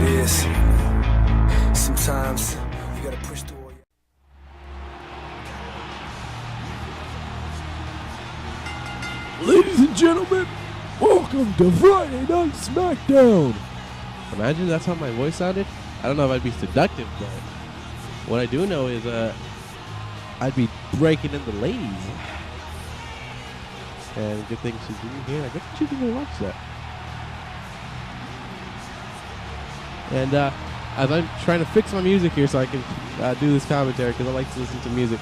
is. Sometimes you gotta push through all your... Ladies and gentlemen, welcome to Friday Night Smackdown. Imagine that's how my voice sounded. I don't know if I'd be seductive, but what I do know is I'd be breaking in the ladies. And good thing she's in here. I guess she's going to watch that. And as I'm trying to fix my music here so I can do this commentary, because I like to listen to music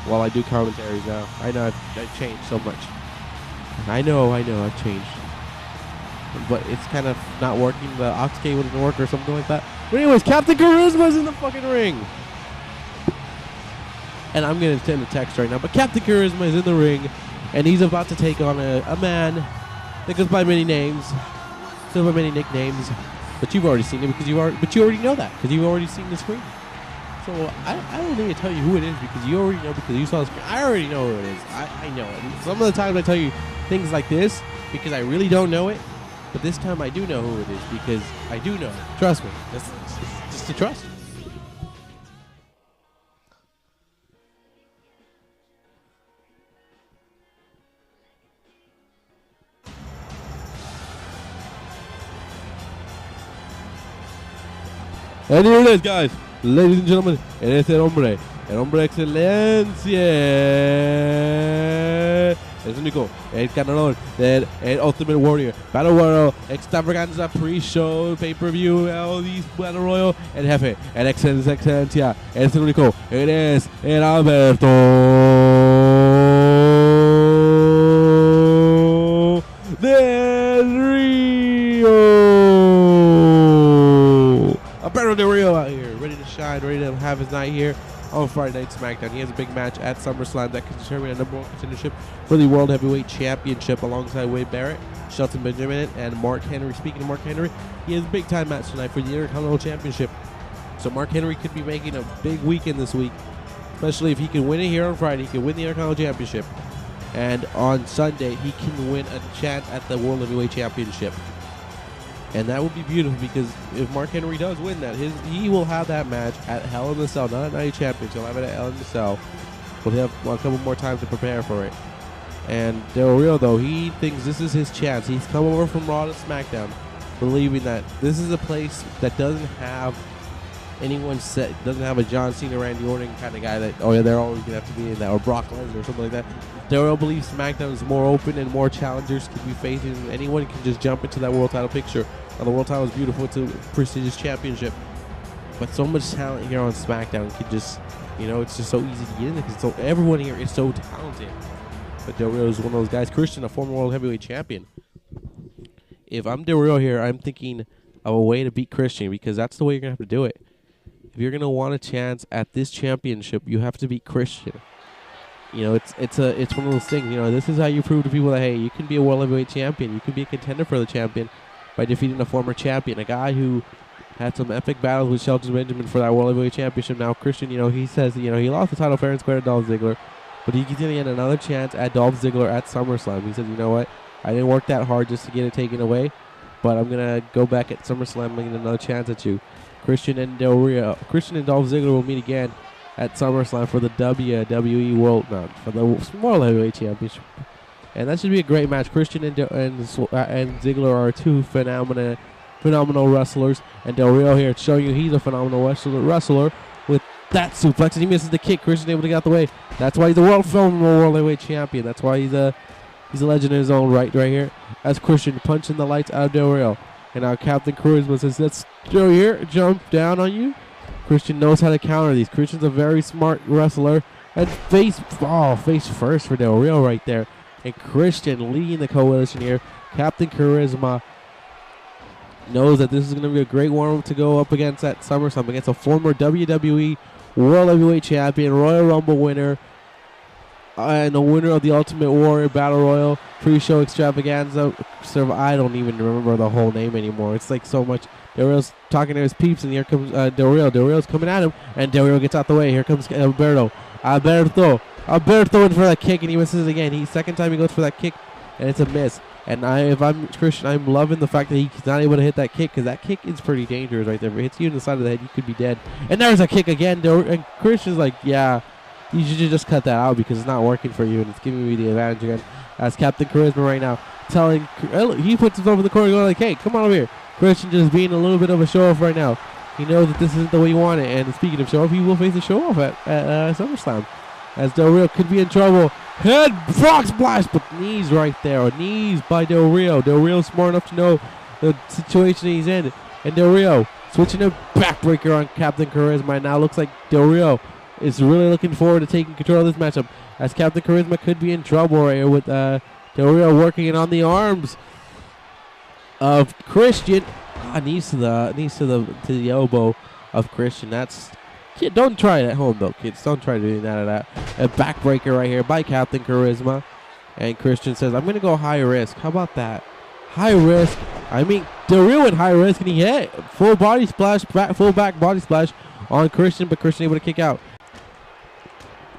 while I do commentaries now. I know I've changed so much. I know I've changed. But it's kind of not working. The aux cable didn't work or something like that. But anyways, Captain Charisma's in the fucking ring. And I'm going to send a text right now. But Captain Charisma is in the ring. And he's about to take on a man that goes by many names. Goes by many nicknames. But you've already seen it because you already know that. Because you've already seen the screen. So I don't need to tell you who it is because you already know because you saw the screen. I already know who it is. I know it. Some of the times I tell you things like this because I really don't know it. But this time I do know who it is because I do know it. Trust me. Just to trust. And here it is, guys. Ladies and gentlemen, it is el hombre excelencia. Es único, el ganador del Ultimate Warrior Battle Royal Extravaganza Pre-Show Pay-Per-View LD's Battle Royal, el jefe, el excelencia, es el único, it is el Alberto Del Rio. Alberto Del Rio out here, ready to shine, ready to have his night here on Friday Night Smackdown. He has a big match at SummerSlam that can determine a number one contendership for the World Heavyweight Championship alongside Wade Barrett, Shelton Benjamin, and Mark Henry. Speaking of Mark Henry, he has a big time match tonight for the Intercontinental Championship. So Mark Henry could be making a big weekend this week, especially if he can win it here on Friday. He can win the Intercontinental Championship. And on Sunday, he can win a chance at the World Heavyweight Championship. And that would be beautiful because if Mark Henry does win that, he will have that match at Hell in the Cell, not at Night of Champions. He'll have it at Hell in the Cell. We'll have a couple more times to prepare for it. And Del Rio, though, he thinks this is his chance. He's come over from Raw to SmackDown, believing that this is a place that doesn't have anyone set, doesn't have a John Cena, Randy Orton kind of guy that, oh yeah, they're always going to have to be in that, or Brock Lesnar or something like that. Del Rio believes SmackDown is more open and more challengers can be faced, and anyone can just jump into that world title picture. Now, the world title is beautiful. It's a prestigious championship. But so much talent here on SmackDown can just, it's just so easy to get in there because everyone here is so talented. But Del Rio is one of those guys. Christian, a former World Heavyweight Champion. If I'm Del Rio here, I'm thinking of a way to beat Christian because that's the way you're going to have to do it. If you're going to want a chance at this championship, you have to beat Christian. It's one of those things. This is how you prove to people that, hey, you can be a World Heavyweight Champion. You can be a contender for the champion by defeating a former champion, a guy who had some epic battles with Shelton Benjamin for that World Heavyweight Championship. Now, Christian, he says, he lost the title fair and square to Dolph Ziggler, but he's going to get another chance at Dolph Ziggler at SummerSlam. He says, you know what, I didn't work that hard just to get it taken away, but I'm going to go back at SummerSlam and get another chance at you. Christian and Dolph Ziggler will meet again at SummerSlam for the WWE World Heavyweight Championship. And that should be a great match. Christian and Ziggler are two phenomenal wrestlers. And Del Rio here showing you he's a phenomenal wrestler with that suplex. And he misses the kick. Christian able to get out the way. That's why he's a World Heavyweight Champion. That's why he's a legend in his own right here. As Christian punching the lights out of Del Rio. And now Captain Charisma says, let's go here, jump down on you. Christian knows how to counter these. Christian's a very smart wrestler. And face first for Del Rio right there. And Christian leading the coalition here. Captain Charisma knows that this is going to be a great warm-up to go up against at SummerSlam against a former WWE World Heavyweight Champion, Royal Rumble winner, and the winner of the Ultimate Warrior Battle Royal Pre-Show Extravaganza. I don't even remember the whole name anymore. It's like so much. Del Rio's talking to his peeps, and here comes Del Rio. Del Rio's coming at him, and Del Rio gets out the way. Here comes Alberto in for that kick, and he misses again. Second time he goes for that kick, and it's a miss. And if I'm Christian, I'm loving the fact that he's not able to hit that kick, because that kick is pretty dangerous right there. If it hits you in the side of the head, you could be dead. And there's a kick again. And Christian's like, yeah, you should just cut that out because it's not working for you, and it's giving me the advantage again. As Captain Charisma right now he puts himself in the corner going like, hey, come on over here. Christian just being a little bit of a show-off right now. He knows that this isn't the way you want it. And speaking of show-off, he will face a show-off at SummerSlam. As Del Rio could be in trouble. Head frog splash, but knees right there. Knees by Del Rio. Del Rio smart enough to know the situation he's in. And Del Rio switching a backbreaker on Captain Charisma. And now looks like Del Rio is really looking forward to taking control of this matchup. As Captain Charisma could be in trouble right here with Del Rio working it on the arms of Christian. Knees to the elbow of Christian. Don't try it at home though, kids. Don't try doing that. A backbreaker right here by Captain Charisma. And Christian says, I'm going to go high risk. How about that? High risk. I mean, Del Rio went high risk and he hit full body splash, full back body splash on Christian, but Christian able to kick out.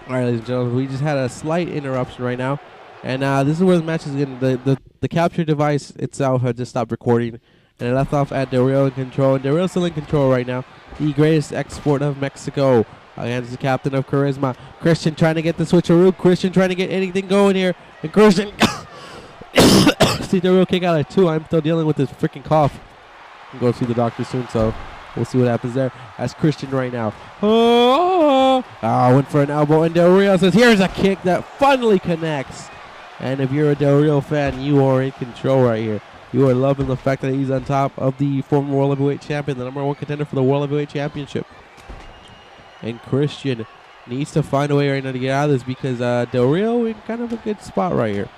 All right, ladies and gentlemen, we just had a slight interruption right now. And this is where the match is going. The capture device itself had just stopped recording. And it left off at Del Rio in control. And Del Rio still in control right now. The greatest export of Mexico. Against the captain of Charisma. Christian trying to get the switcheroo. Christian trying to get anything going here. And Christian. See Del Rio kick out at 2. I'm still dealing with this freaking cough. I'm going to see the doctor soon, so we'll see what happens there. As Christian right now. Went for an elbow. And Del Rio says, here's a kick that finally connects. And if you're a Del Rio fan, you are in control right here. You are loving the fact that he's on top of the former World Heavyweight Champion, the #1 contender for the World Heavyweight Championship. And Christian needs to find a way right now to get out of this because Del Rio in kind of a good spot right here.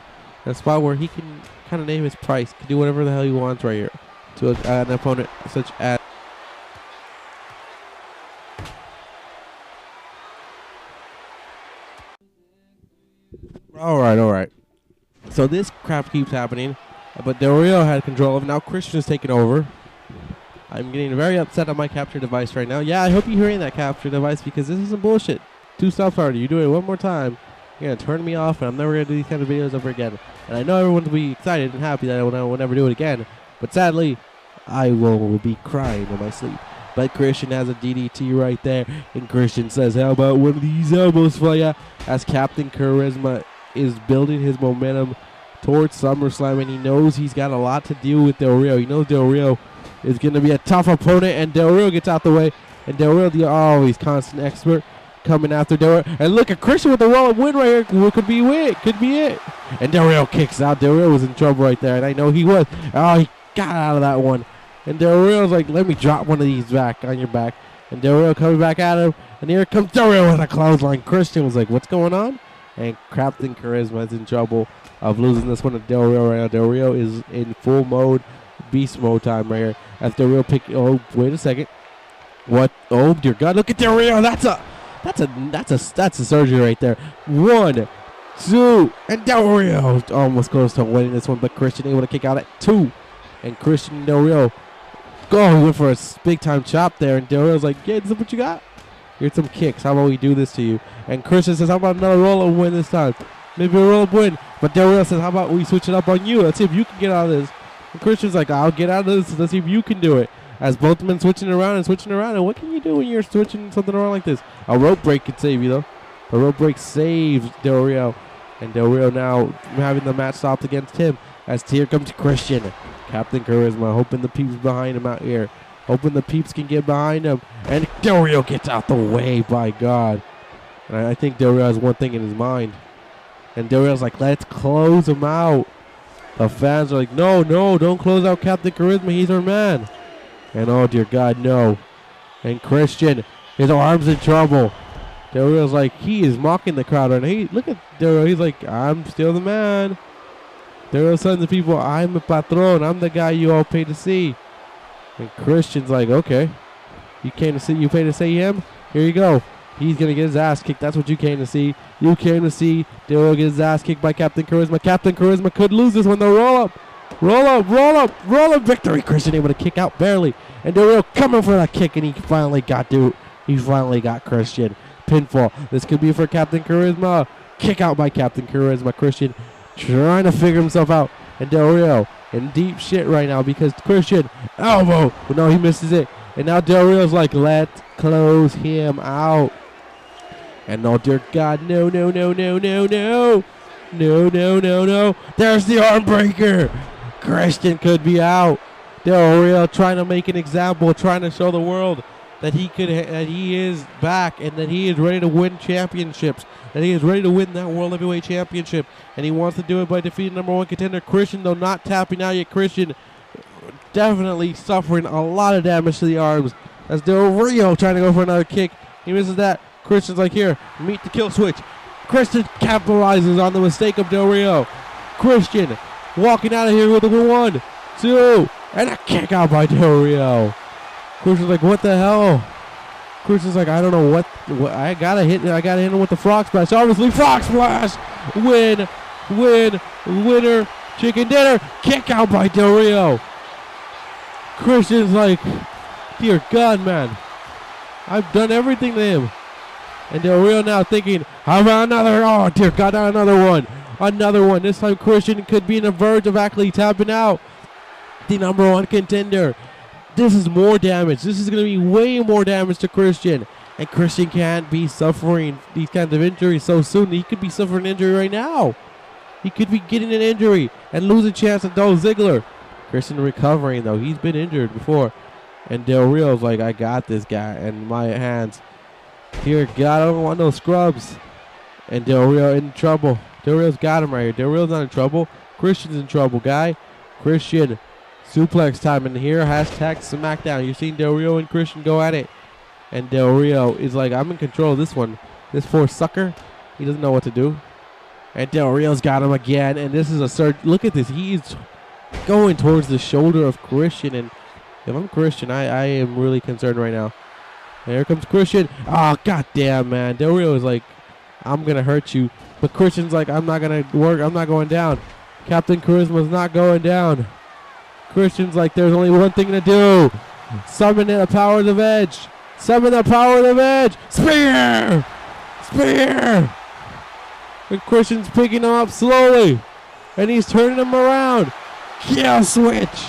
A spot where he can kind of name his price, can do whatever the hell he wants right here to an opponent such as... All right. So this crap keeps happening. But Del Rio had control of it. Now Christian is taking over. I'm getting very upset on my capture device right now. Yeah, I hope you're hearing that capture device because this is some bullshit. 2 stops already. You do it one more time, you're going to turn me off, and I'm never going to do these kind of videos ever again. And I know everyone will be excited and happy that I will never do it again. But sadly, I will be crying in my sleep. But Christian has a DDT right there. And Christian says, how about one of these elbows for ya? As Captain Charisma is building his momentum towards SummerSlam, and he knows he's got a lot to deal with Del Rio. He knows Del Rio is going to be a tough opponent, and Del Rio gets out the way. And Del Rio, he's constant expert coming after Del Rio. And look at Christian with the roll-up win right here. Could be it. And Del Rio kicks out. Del Rio was in trouble right there, and I know he was. Oh, he got out of that one. And Del Rio's like, let me drop one of these back on your back. And Del Rio coming back at him, and here comes Del Rio with a clothesline. Christian was like, what's going on? And Captain Charisma is in trouble of losing this one to Del Rio right now. Del Rio is in full mode, beast mode time right here. As Del Rio wait a second. What? Oh dear God! Look at Del Rio. That's a surgery right there. 1, 2, and Del Rio almost goes to winning this one, but Christian able to kick out at 2, and Christian and Del Rio he went for a big time chop there, and Del Rio's like, yeah, this is what you got. Here's some kicks. How about we do this to you? And Christian says, how about another roll-up win this time? Maybe a roll-up win. But Del Rio says, how about we switch it up on you? Let's see if you can get out of this. And Christian's like, I'll get out of this. Let's see if you can do it. As both men switching around. And what can you do when you're switching something around like this? A rope break could save you, though. A rope break saves Del Rio. And Del Rio now having the match stopped against him. As here comes Christian. Captain Charisma hoping the peeps behind him out here. Hoping the peeps can get behind him. And Del Rio gets out the way, by God. And I think Del Rio has one thing in his mind. And Del Rio's like, let's close him out. The fans are like, no, don't close out Captain Charisma. He's our man. And oh, dear God, no. And Christian, his arm's in trouble. Del Rio's like, he is mocking the crowd. And look at Del Rio. He's like, I'm still the man. Del Rio's telling the people, I'm a patron. I'm the guy you all pay to see. And Christian's like, okay, you paid to see him? Here you go. He's going to get his ass kicked. That's what you came to see. You came to see Del Rio get his ass kicked by Captain Charisma. Captain Charisma could lose this one. The roll up victory. Christian able to kick out barely. And Del Rio coming for that kick, and he finally got Christian. Pinfall. This could be for Captain Charisma. Kick out by Captain Charisma. Christian trying to figure himself out. And Del Rio in deep shit right now because Christian elbow. But no, he misses it. And now Del Rio's like, let's close him out. And no, dear God, no, no, no, no, no, no. No, no, no, no. There's the arm breaker. Christian could be out. Del Rio trying to make an example, trying to show the world that he is back and that he is ready to win championships, that he is ready to win that World Heavyweight Championship, and he wants to do it by defeating number one contender Christian, though not tapping out yet. Christian definitely suffering a lot of damage to the arms. As Del Rio trying to go for another kick. He misses that. Christian's like, here, meet the kill switch. Christian capitalizes on the mistake of Del Rio. Christian walking out of here with a 1, 2, and a kick out by Del Rio. Christian's like, what the hell? Christian's like, I don't know what I gotta hit him with the frog splash. Obviously, frog splash. Winner, chicken dinner. Kick out by Del Rio. Christian's like, dear God, man, I've done everything to him. And Del Rio now thinking, how about another? Oh, dear God, not another one. Another one. This time Christian could be on the verge of actually tapping out the number one contender. This is more damage. This is going to be way more damage to Christian. And Christian can't be suffering these kinds of injuries so soon. He could be suffering an injury right now. He could be getting an injury and lose a chance at Dolph Ziggler. Christian recovering, though. He's been injured before. And Del Rio's like, I got this guy in my hands. Dear God, I don't want no scrubs. And Del Rio in trouble. Del Rio's got him right here. Del Rio's not in trouble. Christian's in trouble, guy. Christian, suplex time in here. Hashtag Smackdown. You're seeing Del Rio and Christian go at it. And Del Rio is like, I'm in control of this one. This poor sucker. He doesn't know what to do. And Del Rio's got him again. And this is a surge. Look at this. He's going towards the shoulder of Christian. And if I'm Christian, I am really concerned right now. And here comes Christian. Oh, goddamn, man. Del Rio is like, I'm going to hurt you. But Christian's like, I'm not going to work. I'm not going down. Captain Charisma's not going down. Christian's like, there's only one thing to do. Summon the powers of Edge. Summon the power of Edge. Spear! Spear! And Christian's picking him up slowly. And he's turning him around. Kill switch.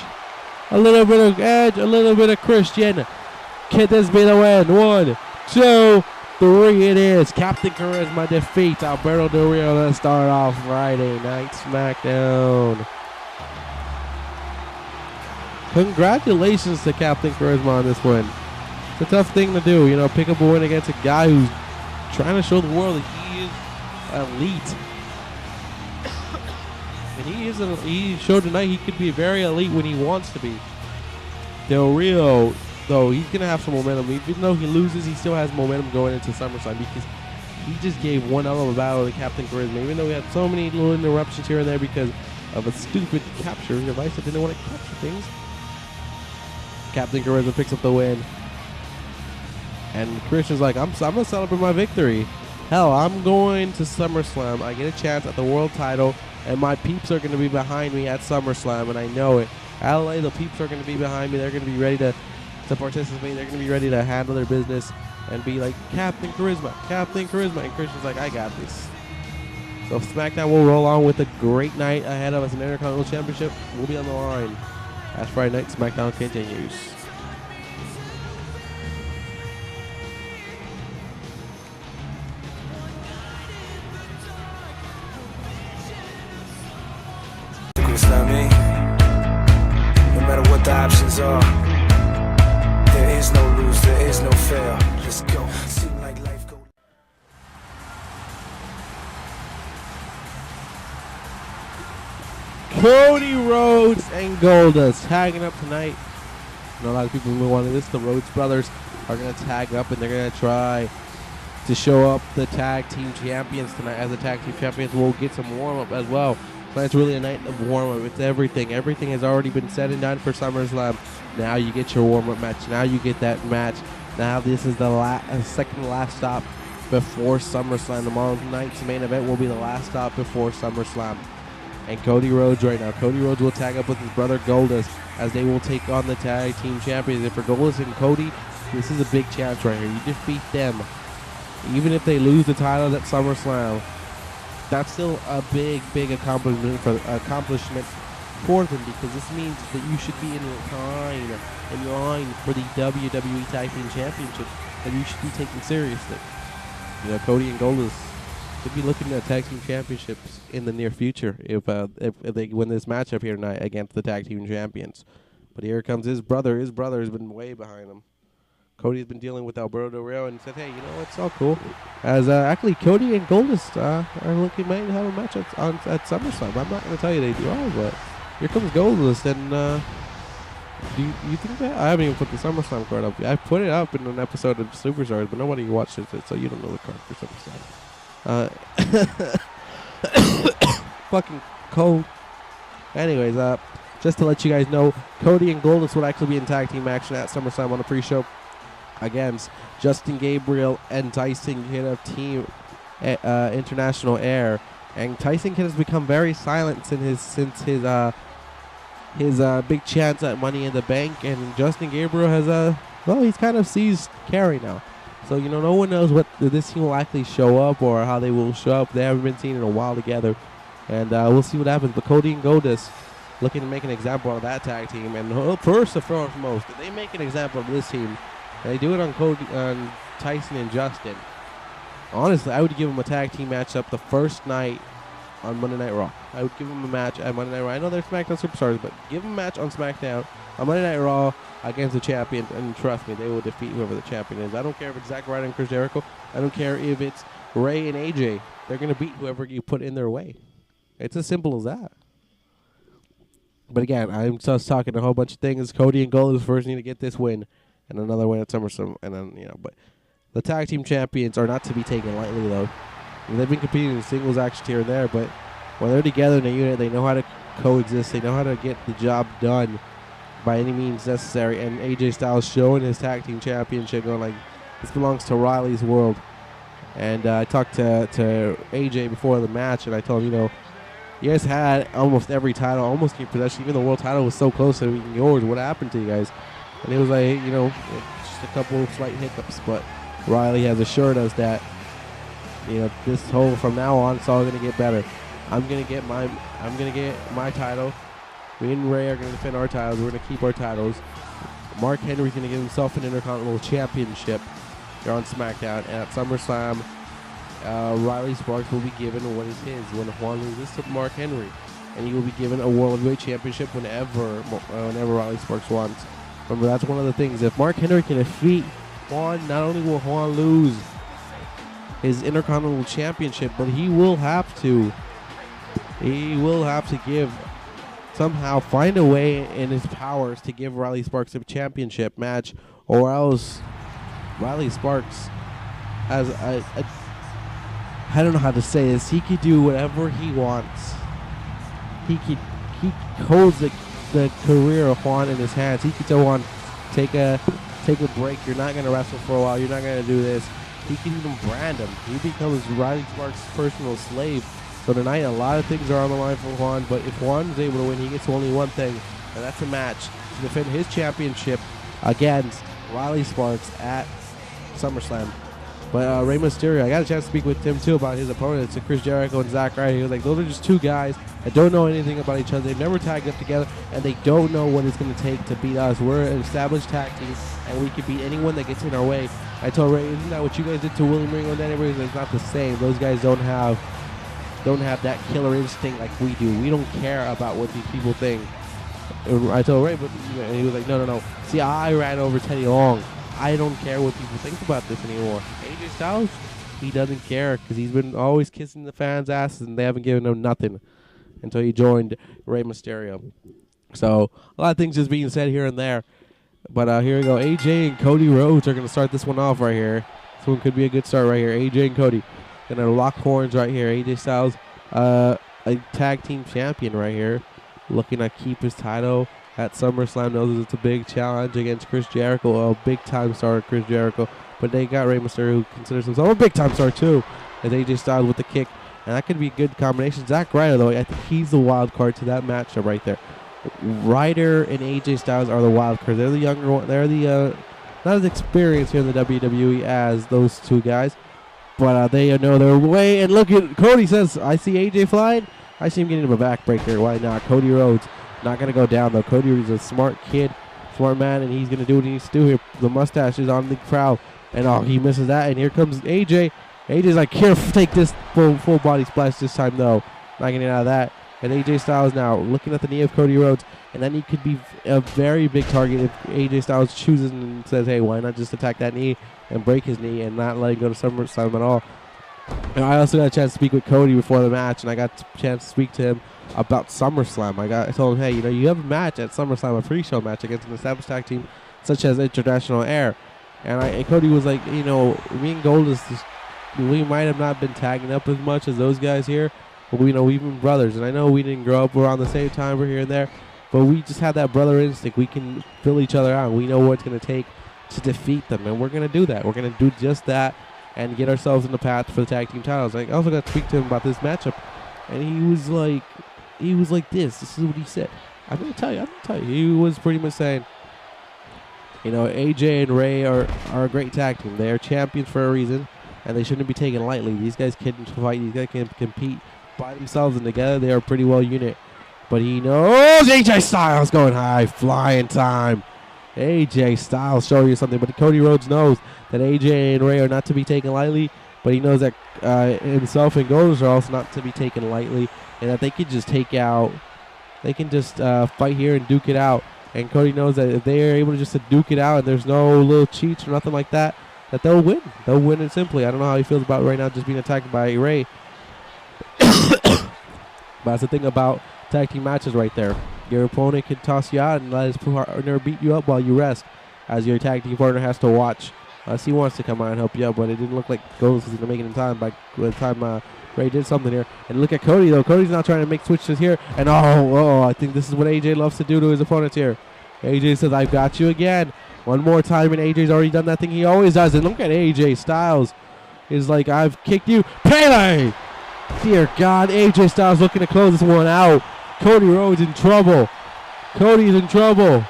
A little bit of Edge, a little bit of Christian. Can this be the win? 1, 2, 3 it is. Captain Charisma defeats Alberto Del Rio. Let's start off Friday Night Smackdown. Congratulations to Captain Charisma on this win. It's a tough thing to do, you know, pick up a win against a guy who's trying to show the world that he is elite. And he showed tonight he could be very elite when he wants to be. Del Rio, though, he's going to have some momentum. Even though he loses, he still has momentum going into SummerSlam because he just gave one hell of a battle to Captain Charisma. Even though we had so many little interruptions here and there because of a stupid capture device that didn't want to capture things. Captain Charisma picks up the win. And Christian's like, I'm going to celebrate my victory. Hell, I'm going to SummerSlam. I get a chance at the world title. And my peeps are going to be behind me at SummerSlam, and I know it. LA, the peeps are going to be behind me. They're going to be ready to participate. They're going to be ready to handle their business and be like, Captain Charisma, Captain Charisma. And Christian's like, I got this. So SmackDown will roll on with a great night ahead of us. An Intercontinental Championship will be on the line as Friday Night SmackDown continues. No matter what the options are, there is no lose, there is no fail. Let's go. Seem like life goes. Cody Rhodes and Goldust tagging up tonight. I know a lot of people have been wanting this. The Rhodes brothers are going to tag up, and they're going to try to show up the tag team champions tonight. As the tag team champions, we'll get some warm-up as well. Tonight's really a night of warm-up. It's everything. Everything has already been said and done for SummerSlam. Now you get your warm-up match. Now you get that match. Now this is the second to last stop before SummerSlam. Tomorrow night's main event will be the last stop before SummerSlam. And Cody Rhodes right now. Cody Rhodes will tag up with his brother Goldust as they will take on the tag team champions. And for Goldust and Cody, this is a big chance right here. You defeat them. Even if they lose the title at SummerSlam, that's still a big accomplishment for them, because this means that you should be in line for the WWE Tag Team Championship, and you should be taken seriously. You know, Cody and Goldust could be looking at tag team championships in the near future if they win this matchup here tonight against the tag team champions. But here comes his brother. His brother has been way behind him. Cody's been dealing with Alberto Del Rio and said, hey, you know, it's all cool. As actually Cody and Goldust are looking might have a match at SummerSlam. I'm not going to tell you they do all, but here comes Goldust. And do you think that? I haven't even put the SummerSlam card up. I put it up in an episode of Superstars, but nobody watched it, so you don't know the card for SummerSlam. Fucking cold. Anyways, just to let you guys know, Cody and Goldust would actually be in tag team action at SummerSlam on the pre-show against Justin Gabriel and Tyson Kidd of Team International Air. And Tyson Kidd has become very silent since his big chance at Money in the Bank, and Justin Gabriel has he's kind of seized carry now. So, you know, no one knows what this team will actually show up or how they will show up. They haven't been seen in a while together, and we'll see what happens. But Cody and Goldust looking to make an example of that tag team, and first and foremost, if they make an example of this team, they do it on Tyson and Justin. Honestly, I would give them a tag team matchup the first night on Monday Night Raw. I would give them a match at Monday Night Raw. I know they're SmackDown Superstars, but give them a match on SmackDown on Monday Night Raw against the champion, and trust me, they will defeat whoever the champion is. I don't care if it's Zack Ryder and Chris Jericho. I don't care if it's Ray and AJ. They're going to beat whoever you put in their way. It's as simple as that. But again, I'm just talking a whole bunch of things. Cody and Goldust first need to get this win and another win at SummerSlam, and then, you know, but the tag team champions are not to be taken lightly, though. They've been competing in singles actions here and there, but when they're together in a unit, they know how to coexist. They know how to get the job done by any means necessary. And AJ Styles showing his tag team championship, going like, this belongs to Riley's world. And I talked to AJ before the match, and I told him, you know, you guys had almost every title, almost in possession. Even the world title was so close to being yours. What happened to you guys? And it was like, you know, just a couple of slight hiccups, but Riley has assured us that, you know, this whole from now on, it's all gonna get better. I'm gonna get my title. Me and Ray are gonna defend our titles. We're gonna keep our titles. Mark Henry's gonna give himself an Intercontinental Championship here on SmackDown, and at SummerSlam, Riley Sparks will be given what is his when Juan loses to Mark Henry, and he will be given a World Heavyweight Championship whenever Riley Sparks wants. Remember, that's one of the things. If Mark Henry can defeat Juan, not only will Juan lose his Intercontinental Championship, but he will have to somehow find a way in his powers to give Riley Sparks a championship match, or else Riley Sparks has I don't know how to say this. He could do whatever he wants. He holds the career of Juan in his hands. He could tell Juan, take a break. You're not gonna wrestle for a while. You're not gonna do this. He can even brand him. He becomes Riley Sparks' personal slave. So tonight, a lot of things are on the line for Juan. But if Juan is able to win, he gets only one thing, and that's a match to defend his championship against Riley Sparks at SummerSlam. But Rey Mysterio, I got a chance to speak with Tim too about his opponents, Chris Jericho and Zack Ryder. He was like, those are just two guys that don't know anything about each other. They've never tagged up together, and they don't know what it's going to take to beat us. We're an established tag team, and we can beat anyone that gets in our way. I told Ray, isn't that what you guys did to William Regal and Danny Briggs? It's not the same. Those guys don't have that killer instinct like we do. We don't care about what these people think. I told Ray, and he was like, no. See, I ran over Teddy Long. I don't care what people think about this anymore. AJ Styles, he doesn't care because he's been always kissing the fans' asses, and they haven't given him nothing until he joined Rey Mysterio. So a lot of things just being said here and there. But here we go. AJ and Cody Rhodes are going to start this one off right here. This one could be a good start right here. AJ and Cody going to lock horns right here. AJ Styles, a tag team champion right here, looking to keep his title at SummerSlam. Knows it's a big challenge against Chris Jericho, a big-time star, Chris Jericho. But they got Rey Mysterio, who considers himself a big-time star, too, as AJ Styles with the kick. And that could be a good combination. Zack Ryder, though, I think he's the wild card to that matchup right there. Ryder and AJ Styles are the wild cards. They're the younger one. They're the not as experienced here in the WWE as those two guys. But they know their way. And look at Cody says, I see AJ flying. I see him getting him a backbreaker. Why not? Cody Rhodes Not going to go down, though. Cody is a smart kid, smart man, and he's going to do what he needs to do here. The mustache is on the crowd, and he misses that, and here comes AJ. AJ's like, here, take this full body splash this time, though. Not getting out of that. And AJ Styles now looking at the knee of Cody Rhodes, and then he could be a very big target if AJ Styles chooses and says, hey, why not just attack that knee and break his knee and not let him go to SummerSlam at all. And I also got a chance to speak with Cody before the match, and I got a chance to speak to him about SummerSlam. I told him, hey, you have a match at SummerSlam, a pre-show match against an established tag team such as International Air. And Cody was like, me and Goldust, we might have not been tagging up as much as those guys here, but we've been brothers. And I know we didn't grow up around the same time, we're here and there, but we just have that brother instinct. We can fill each other out. We know what it's going to take to defeat them, and we're going to do that. We're going to do just that and get ourselves in the path for the tag team titles. I also got to speak to him about this matchup, and he was like this is what he said. I'm going to tell you. He was pretty much saying, AJ and Ray are a great tag team. They are champions for a reason, and they shouldn't be taken lightly. These guys can fight. These guys can compete by themselves, and together they are a pretty well unit. But he knows AJ Styles going high, flying time. AJ Styles showing you something, but Cody Rhodes knows that AJ and Ray are not to be taken lightly, but he knows that himself and Goldust are also not to be taken lightly, and that they can just fight here and duke it out. And Cody knows that if they are able to just duke it out and there's no little cheats or nothing like that, that they'll win. They'll win it simply. I don't know how he feels about right now just being attacked by Ray. But that's the thing about tag team matches right there. Your opponent can toss you out and let his partner beat you up while you rest, as your tag team partner has to watch. He wants to come out and help you out, but it didn't look like Goldust was going to make it in time by the time Ray did something here. And look at Cody, though. Cody's now trying to make switches here. And I think this is what AJ loves to do to his opponents here. AJ says, I've got you again. One more time, and AJ's already done that thing he always does. And look at AJ Styles. Is like, I've kicked you. Pele! Dear God, AJ Styles looking to close this one out. Cody Rhodes in trouble. Cody's in trouble.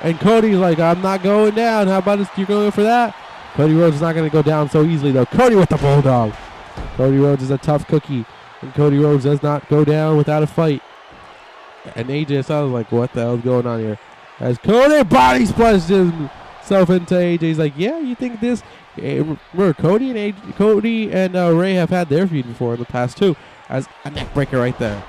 And Cody's like, I'm not going down. How about you're going for that? Cody Rhodes is not going to go down so easily, though. Cody with the Bulldog. Cody Rhodes is a tough cookie. And Cody Rhodes does not go down without a fight. And AJ Styles is like, what the hell is going on here? As Cody body splashes himself into AJ. He's like, yeah, you think this? Remember, Cody and Ray have had their feud before in the past, too. As a neck breaker right there.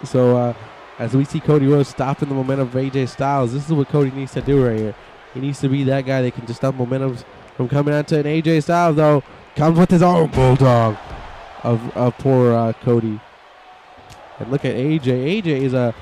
So, as we see Cody Rhodes stopping the momentum of AJ Styles, this is what Cody needs to do right here. He needs to be that guy that can just stop momentum from coming out to an AJ Styles, though. Comes with his own Bulldog of poor Cody. And look at AJ. AJ is a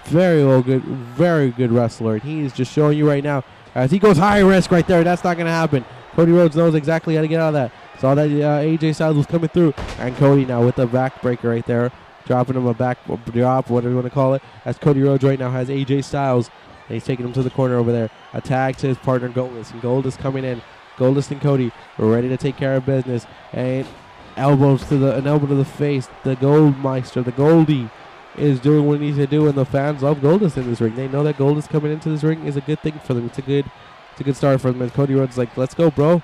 very good wrestler. And he is just showing you right now as he goes high risk right there. That's not going to happen. Cody Rhodes knows exactly how to get out of that. Saw that AJ Styles was coming through. And Cody now with the backbreaker right there. Dropping him a back drop, whatever you want to call it. As Cody Rhodes right now has AJ Styles. And he's taking him to the corner over there. A tag to his partner Goldust. And Goldust coming in. Goldust and Cody are ready to take care of business. And an elbow to the face. The Goldmeister, the Goldie, is doing what he needs to do. And the fans love Goldust in this ring. They know that Goldust coming into this ring is a good thing for them. It's a good start for them. And Cody Rhodes is like, let's go, bro.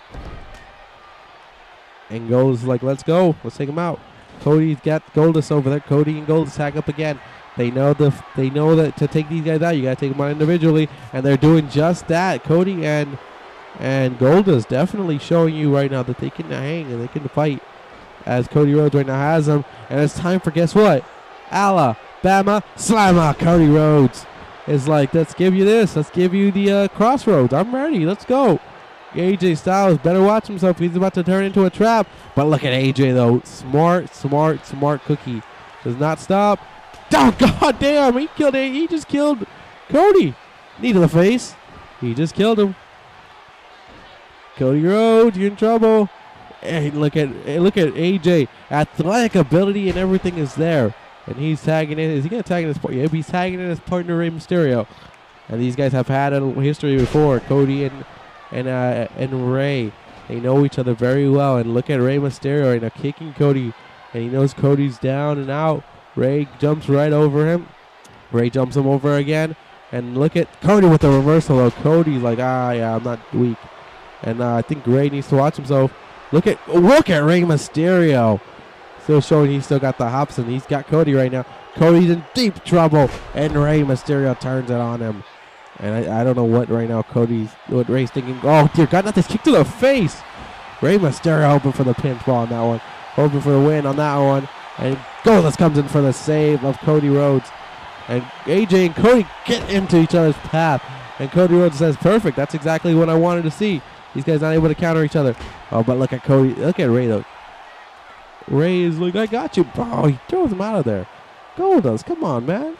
And Goldust is like, let's go. Let's take him out. Cody's got Goldust over there. Cody and Goldust tag up again. They know that to take these guys out, you gotta take them out individually, and they're doing just that. Cody and Goldust definitely showing you right now that they can hang and they can fight. As Cody Rhodes right now has them, and it's time for guess what? Alabama Slammer. Cody Rhodes is like, let's give you this. Let's give you the crossroads. I'm ready. Let's go. AJ Styles better watch himself. He's about to turn into a trap. But look at AJ, though. Smart cookie. Does not stop. Oh, God damn. He just killed Cody. Knee to the face. He just killed him. Cody Rhodes, you're in trouble. Hey, look at AJ. Athletic ability and everything is there. And he's tagging in. Is he going to tag in his partner? Yeah, he's tagging in his partner, Rey Mysterio. And these guys have had a history before. Cody and Ray, they know each other very well. And look at Rey Mysterio right now kicking Cody, and he knows Cody's down and out. Ray jumps right over him. Ray jumps him over again, and look at Cody with the reversal. Though Cody's like, yeah, I'm not weak, and I think Ray needs to watch himself. Look at Rey Mysterio, still showing he's still got the hops, and he's got Cody right now. Cody's in deep trouble, and Rey Mysterio turns it on him. And I don't know what right now what Rey's thinking. Oh, dear God, not this kick to the face. Rey Mysterio hoping for the pinfall on that one. Hoping for the win on that one. And Goldust comes in for the save of Cody Rhodes. And AJ and Cody get into each other's path. And Cody Rhodes says, perfect. That's exactly what I wanted to see. These guys not able to counter each other. Oh, but look at Cody. Look at Rey, though. Rey is like, I got you. Oh, he throws him out of there. Goldust, come on, man.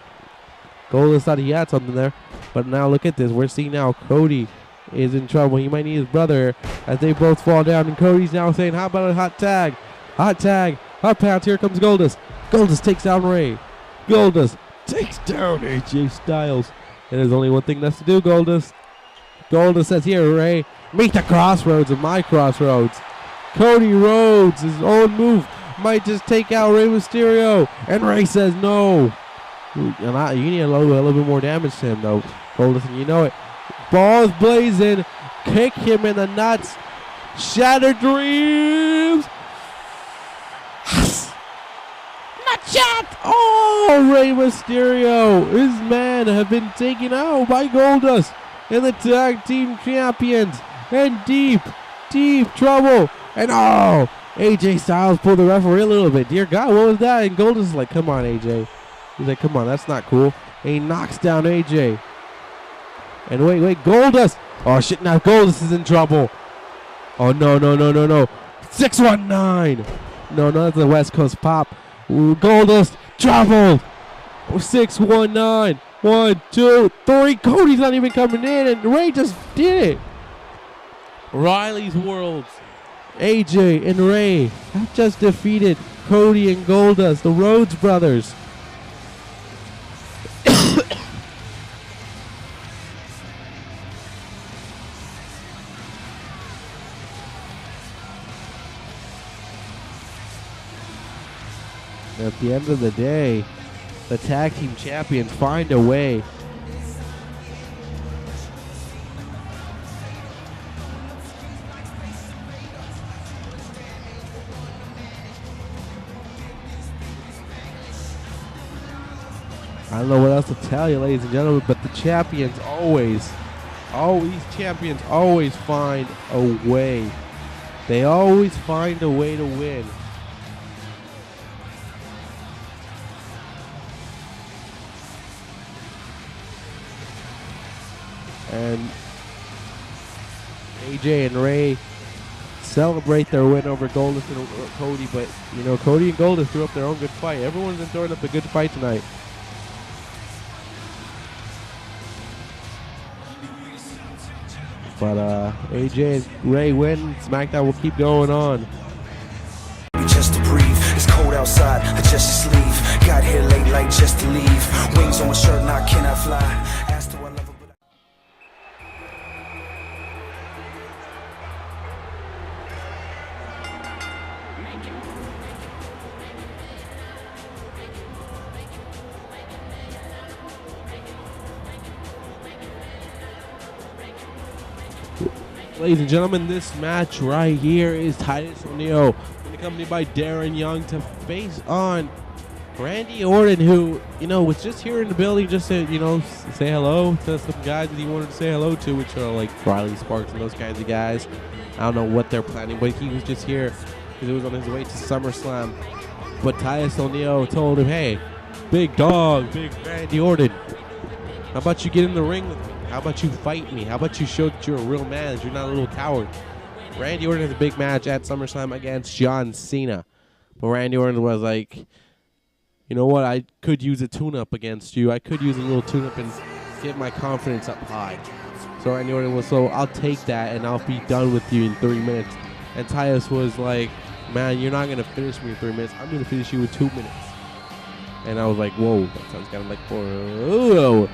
Goldust thought he had something there. But now look at this. We're seeing now Cody is in trouble. He might need his brother as they both fall down. And Cody's now saying, how about a hot tag? Hot tag. Hot pounce. Here comes Goldust. Goldust takes down Rey. Goldust takes down AJ Styles. And there's only one thing left to do, Goldust. Goldust says, here, Rey, meet the crossroads of my crossroads. Cody Rhodes, his own move, might just take out Rey Mysterio. And Rey says no. You need a little bit more damage to him, though, Goldust, and you know it. Balls blazing. Kick him in the nuts. Shattered dreams. Not shot. Oh, Rey Mysterio. His men have been taken out by Goldust and the tag team champions. And deep trouble. And oh, AJ Styles pulled the referee a little bit. Dear God, what was that? And Goldust is like, come on, AJ. He's like, come on, that's not cool. And he knocks down AJ. And wait, Goldust. Oh, shit, now Goldust is in trouble. Oh, no. 619. No, that's the West Coast pop. Ooh, Goldust troubled. 619. 1, 2, 3. Cody's not even coming in, and Rey just did it. Riley's Worlds. AJ and Rey have just defeated Cody and Goldust, the Rhodes brothers. At the end of the day, the tag team champions find a way I don't know what else to tell you, ladies and gentlemen, but the champions always find a way. They always find a way to win. And AJ and Rey celebrate their win over Goldust and Cody, but you know, Cody and Goldust threw up their own good fight. Everyone's been throwing up a good fight tonight. But AJ and Rey win. Smackdown will keep going on. Just to breathe, it's cold outside, adjust your sleeve. Got here late like just to leave. Wings on my shirt, now can I fly? Asked her I love her, but Ladies and gentlemen, this match right here is Titus O'Neil, accompanied by Darren Young, to face on Randy Orton, who, you know, was just here in the building just to, you know, say hello to some guys that he wanted to say hello to, which are like Riley Sparks and those kinds of guys. I don't know what they're planning, but he was just here because he was on his way to SummerSlam. But Titus O'Neil told him, hey, big dog, big Randy Orton, how about you get in the ring with me? How about you fight me? How about you show that you're a real man, that you're not a little coward? Randy Orton has a big match at SummerSlam against John Cena. But Randy Orton was like, you know what? I could use a tune-up against you. I could use a little tune-up and get my confidence up high. So Randy Orton was, so I'll take that and I'll be done with you in 3 minutes. And Titus was like, man, you're not going to finish me in 3 minutes. I'm going to finish you in 2 minutes. And I was like, whoa, that sounds kind of like, whoa.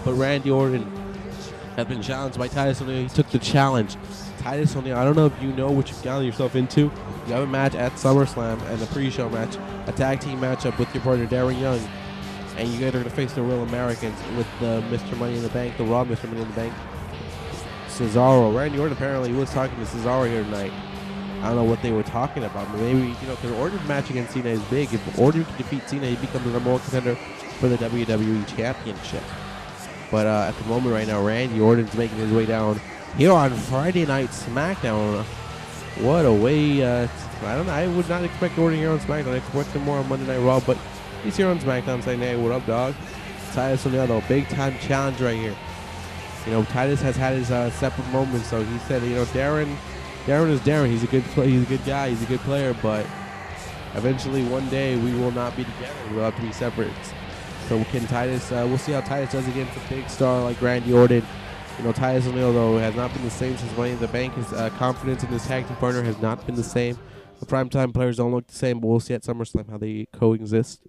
But Randy Orton has been challenged by Titus O'Neil. He took the challenge. Titus O'Neil, I don't know if you know what you've gotten yourself into. You have a match at SummerSlam and a pre-show match, a tag team matchup with your partner Darren Young, and you guys are going to face the Real Americans with the Mr. Money in the Bank, the Raw Mr. Money in the Bank, Cesaro. Randy Orton apparently was talking to Cesaro here tonight. I don't know what they were talking about. But maybe, because Orton's match against Cena is big. If Orton can defeat Cena, he becomes the #1 contender for the WWE Championship. But at the moment right now, Randy Orton's making his way down here on Friday Night SmackDown. What a way. I don't know. I would not expect Orton here on SmackDown. I expect him more on Monday Night Raw, but he's here on SmackDown saying, hey, what up, dog? Titus O'Neil, big time challenge right here. Titus has had his separate moments, so he said, Darren is Darren. He's a good guy. He's a good player, but eventually one day we will not be together. We'll have to be separate. So can Titus? We'll see how Titus does against a big star like Randy Orton. Titus O'Neil though has not been the same since Money in the Bank. His confidence in his tag team partner has not been the same. The primetime players don't look the same, but we'll see at SummerSlam how they coexist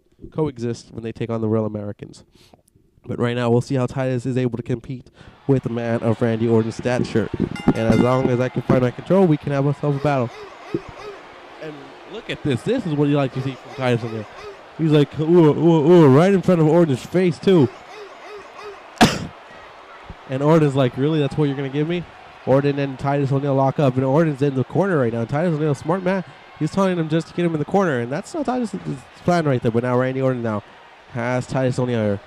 when they take on the Real Americans. But right now, we'll see how Titus is able to compete with a man of Randy Orton's stature. And as long as I can find my control, we can have ourselves a battle. And look at this. This is what you like to see from Titus O'Neil. He's like, ooh, right in front of Orton's face, too. And Orton's like, really? That's what you're going to give me? Orton and Titus O'Neil lock up. And Orton's in the corner right now. Titus O'Neil, smart man. He's telling him just to get him in the corner. And that's not Titus' plan right there. But now Randy Orton now has Titus O'Neil here.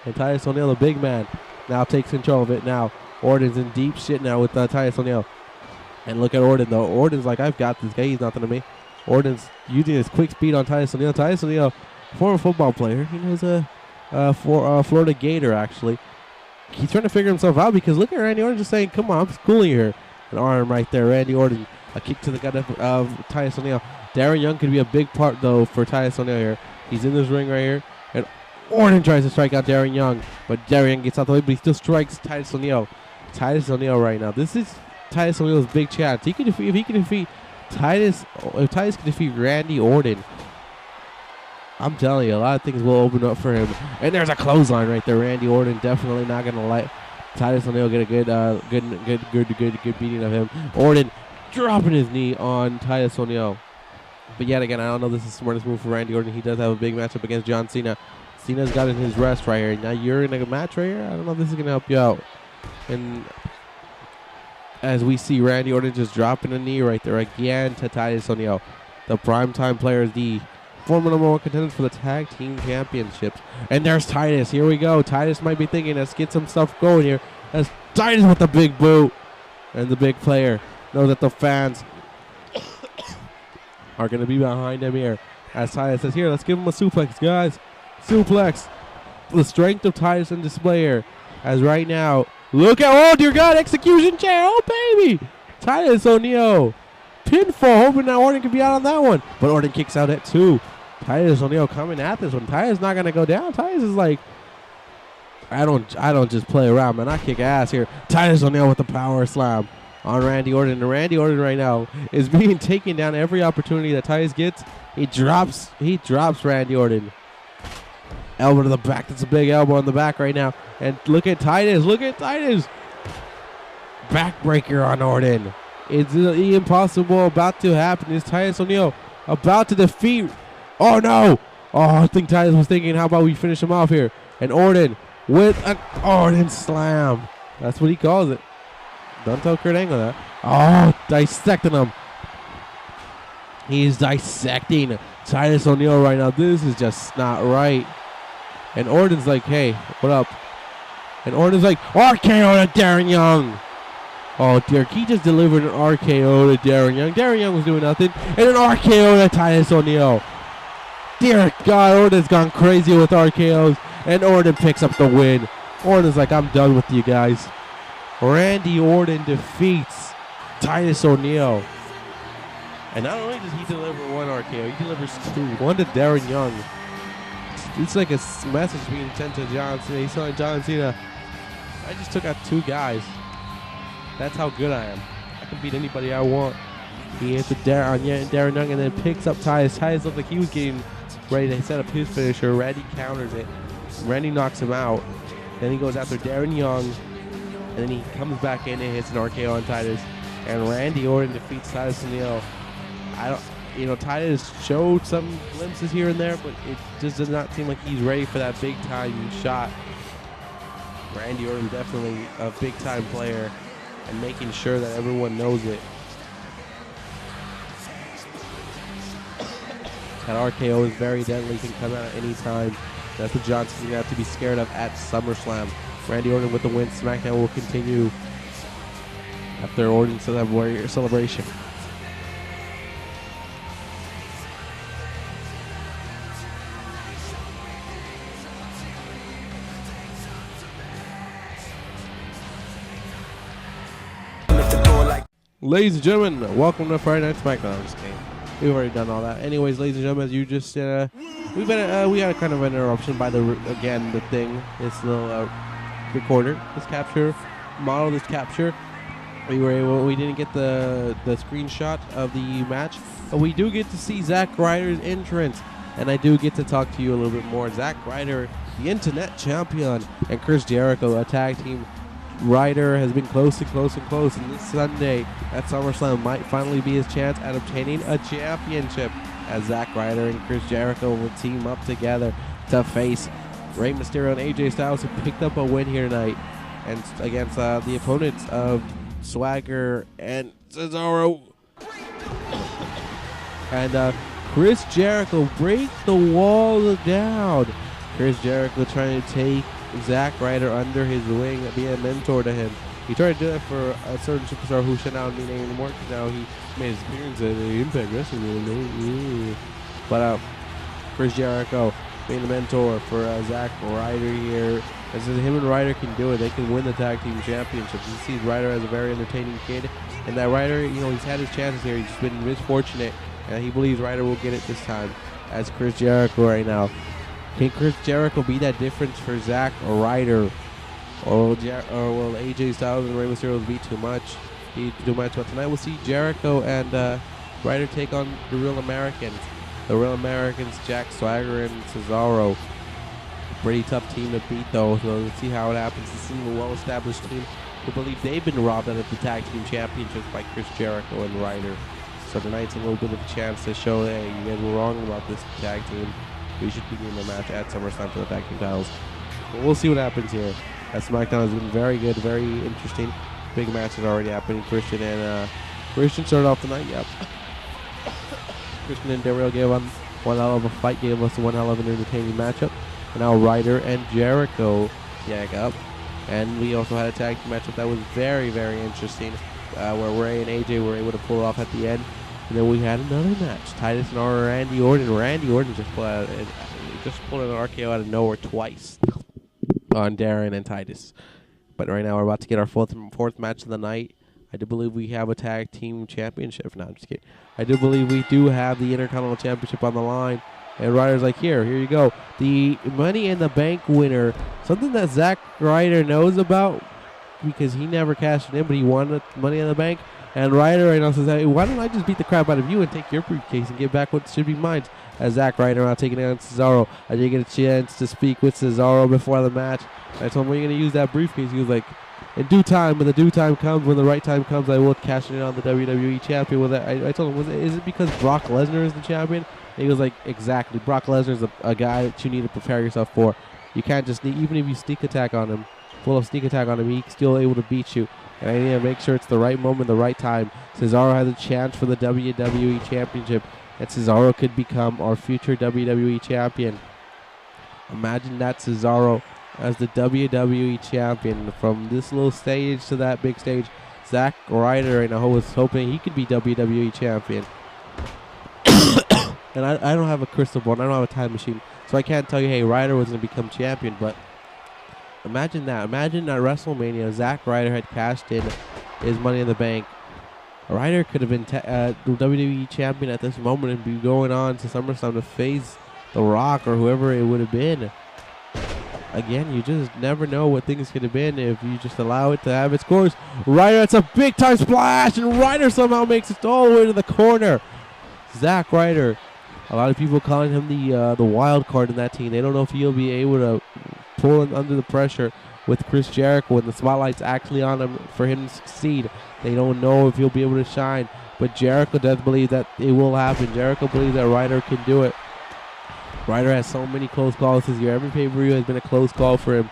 And Titus O'Neil, the big man, now takes control of it. Now Orton's in deep shit now with Titus O'Neil. And look at Orton, though. Orton's like, I've got this guy. He's nothing to me. Orton's using his quick speed on Titus O'Neil. Titus O'Neil, former football player. He knows Florida Gator, actually. He's trying to figure himself out because look at Randy Orton just saying, come on, I'm schooling you here. An arm right there. Randy Orton, a kick to the gut of Titus O'Neil. Darren Young could be a big part, though, for Titus O'Neil here. He's in this ring right here. And Orton tries to strike out Darren Young, but Darren Young gets out the way, but he still strikes Titus O'Neil. Titus O'Neil right now. This is Titus O'Neil's big chance. If he can defeat Titus, if Titus can defeat Randy Orton, I'm telling you, a lot of things will open up for him. And there's a clothesline right there. Randy Orton definitely not gonna let Titus O'Neil get a good beating of him. Orton dropping his knee on Titus O'Neil. But yet again, I don't know if this is the smartest move for Randy Orton. He does have a big matchup against John Cena. Cena's got in his rest right here. Now you're in a match right here. I don't know if this is going to help you out. And as we see Randy Orton just dropping a knee right there again to Titus O'Neil. The primetime players, the former #1 contenders for the tag team championships. And there's Titus. Here we go. Titus might be thinking, let's get some stuff going here. That's Titus with the big boot. And the big player knows that the fans are going to be behind him here. As Titus says, here, let's give him a suplex, guys. Suplex. The strength of Titus on display here. As right now, look at, oh dear God, execution chair. Oh baby. Titus O'Neil. Pinfall, hoping that Orton can be out on that one. But Orton kicks out at 2. Titus O'Neil coming at this one. Titus not going to go down. Titus is like, I don't just play around, man. I kick ass here. Titus O'Neil with the power slam on Randy Orton. And Randy Orton right now is being taken down every opportunity that Titus gets. He drops Randy Orton. Elbow to the back. That's a big elbow on the back right now. And look at Titus. Look at Titus. Backbreaker on Orton. It's the impossible about to happen. Is Titus O'Neil about to defeat? Oh no! Oh, I think Titus was thinking, how about we finish him off here? And Orton with an Orton slam. That's what he calls it. Don't tell Kurt Angle that. Oh, dissecting him. He's dissecting Titus O'Neil right now. This is just not right. And Orton's like, hey, what up? And Orton's like, RKO to Darren Young. Oh, dear. He just delivered an RKO to Darren Young. Darren Young was doing nothing. And an RKO to Titus O'Neil. Dear God, Orton's gone crazy with RKOs. And Orton picks up the win. Orton's like, I'm done with you guys. Randy Orton defeats Titus O'Neil. And not only does he deliver one RKO, he delivers 2. One to Darren Young. It's like a message being sent to John Cena. He's telling John Cena, I just took out 2 guys. That's how good I am. I can beat anybody I want. He hits a Darren Young and then picks up Titus. Titus looked like he was getting ready to set up his finisher. Randy counters it. Randy knocks him out. Then he goes after Darren Young. And then he comes back in and hits an RKO on Titus. And Randy Orton defeats Titus O'Neil. Titus showed some glimpses here and there, but it just does not seem like he's ready for that big-time shot. Randy Orton definitely a big-time player. and making sure that everyone knows it. That RKO is very deadly, can come out at any time. That's what John Cena's going to have to be scared of at SummerSlam. Randy Orton with the win. SmackDown will continue after Orton still have Warrior celebration. Ladies and gentlemen, welcome to Friday Night SmackDown. I'm just kidding. We've already done all that. Anyways, ladies and gentlemen, as you just we had a kind of an interruption by the thing. This little recorder, this capture model, this capture. We didn't get the screenshot of the match, but we do get to see Zack Ryder's entrance, and I do get to talk to you a little bit more. Zack Ryder, the Internet Champion, and Chris Jericho, a tag team. Ryder has been close and this Sunday at SummerSlam might finally be his chance at obtaining a championship, as Zack Ryder and Chris Jericho will team up together to face Rey Mysterio and AJ Styles, who picked up a win here tonight and against the opponents of Swagger and Cesaro. And Chris Jericho breaks the wall down. Chris Jericho trying to take Zack Ryder under his wing, be a mentor to him. He tried to do that for a certain superstar who should not be named anymore, because now he made his appearance at the Impact Wrestling. But Chris Jericho being a mentor for Zack Ryder here. As him and Ryder can do it, they can win the tag team championships. You see Ryder as a very entertaining kid, and that Ryder, he's had his chances here. He's just been misfortunate, and he believes Ryder will get it this time. As Chris Jericho right now. Can Chris Jericho be that difference for Zack Ryder? Or will AJ Styles and Rey Mysterio be too much? But tonight we'll see Jericho and Ryder take on the Real Americans. The Real Americans, Jack Swagger and Cesaro. Pretty tough team to beat though, so let's see how it happens. This is a well-established team who believe they've been robbed out of the tag team championships by Chris Jericho and Ryder. So tonight's a little bit of a chance to show, hey, you guys were wrong about this tag team. We should be getting a match at SummerSlam for the tag team titles. But we'll see what happens here. SmackDown has been very good, very interesting. Big matches already happening. Christian started off tonight. Yep. Christian and Del Rio gave us one hell of a fight, gave us one hell of an entertaining matchup. And now Ryder and Jericho tag up. And we also had a tag team matchup that was very, very interesting, where Rey and AJ were able to pull it off at the end. And then we had another match. Titus and Randy Orton. Randy Orton just pulled an RKO out of nowhere twice on Darren and Titus. But right now we're about to get our fourth match of the night. I do believe we have a tag team championship. No, I'm just kidding. I do believe we do have the Intercontinental Championship on the line. And Ryder's like, here you go. The Money in the Bank winner. Something that Zack Ryder knows about, because he never cashed it in, but he won the Money in the Bank. And Ryder right now says, hey, why don't I just beat the crap out of you and take your briefcase and get back what should be mine? As Zack Ryder now taking it on Cesaro. I did get a chance to speak with Cesaro before the match. I told him, when are you going to use that briefcase? He was like, in due time, when the due time comes, when the right time comes, I will cash it in on the WWE champion. I told him, is it because Brock Lesnar is the champion? And he was like, exactly. Brock Lesnar is a guy that you need to prepare yourself for. You can't just, even if you sneak attack on him, he's still able to beat you. And I need to make sure it's the right moment, the right time. Cesaro has a chance for the WWE Championship, and Cesaro could become our future WWE Champion. Imagine that, Cesaro as the WWE Champion. From this little stage to that big stage, Zack Ryder right now was hoping he could be WWE Champion. And I don't have a crystal ball, and I don't have a time machine, so I can't tell you, hey, Ryder was going to become champion, but imagine that. Imagine at WrestleMania, Zack Ryder had cashed in his Money in the Bank. Ryder could have been WWE champion at this moment and be going on to SummerSlam to face The Rock or whoever it would have been. Again, you just never know what things could have been if you just allow it to have its course. Ryder, it's a big time splash, and Ryder somehow makes it all the way to the corner. Zack Ryder, a lot of people calling him the wild card in that team. They don't know if he'll be able to pull him under the pressure with Chris Jericho when the spotlight's actually on him for him to succeed. They don't know if he'll be able to shine, but Jericho does believe that it will happen. Jericho believes that Ryder can do it. Ryder has so many close calls this year. Every pay-per-view has been a close call for him.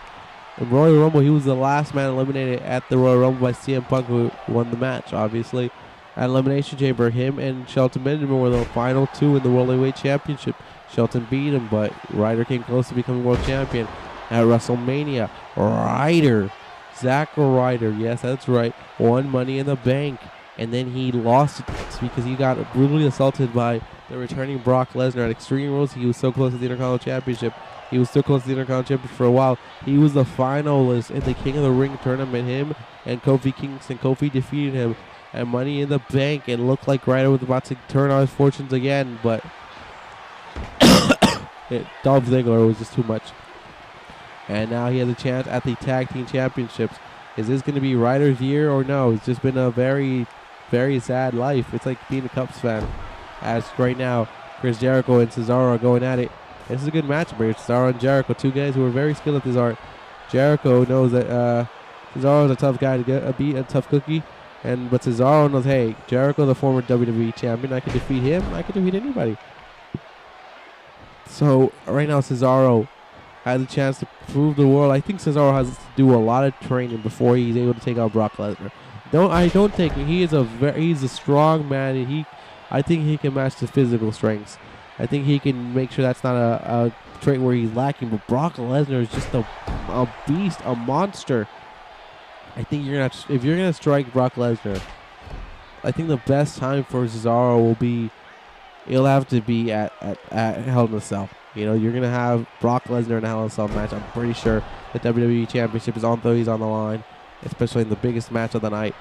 Royal Rumble, he was the last man eliminated at the Royal Rumble by CM Punk, who won the match, obviously. At Elimination Chamber, him and Shelton Benjamin were the final two in the World Heavyweight Championship. Shelton beat him, but Ryder came close to becoming world champion. At WrestleMania, Zack Ryder, yes, that's right, won Money in the Bank. And then he lost it because he got brutally assaulted by the returning Brock Lesnar at Extreme Rules. He was so close to the Intercontinental Championship. He was so close to the Intercontinental Championship for a while. He was the finalist in the King of the Ring tournament. Him and Kofi Kingston. Kofi defeated him at Money in the Bank. It looked like Ryder was about to turn on his fortunes again, but Dolph Ziggler was just too much. And now he has a chance at the Tag Team Championships. Is this going to be Ryder's year or no? It's just been a very, very sad life. It's like being a Cubs fan. As right now, Chris Jericho and Cesaro are going at it. This is a good matchup here. Cesaro and Jericho, two guys who are very skilled at this art. Jericho knows that Cesaro is a tough guy to get beat, a tough cookie. But Cesaro knows, hey, Jericho, the former WWE champion, I can defeat him. I can defeat anybody. So right now, Cesaro has a chance to prove the world. I think Cesaro has to do a lot of training before he's able to take out Brock Lesnar. I don't think he's a strong man, and I think he can match the physical strengths. I think he can make sure that's not a trait where he's lacking. But Brock Lesnar is just a beast, a monster. I think if you're gonna strike Brock Lesnar, I think the best time for Cesaro will be, it'll have to be at Hell in a Cell. You know, you're gonna have Brock Lesnar in a Hell in a Cell match. I'm pretty sure the WWE Championship is on, though he's on the line, especially in the biggest match of the night.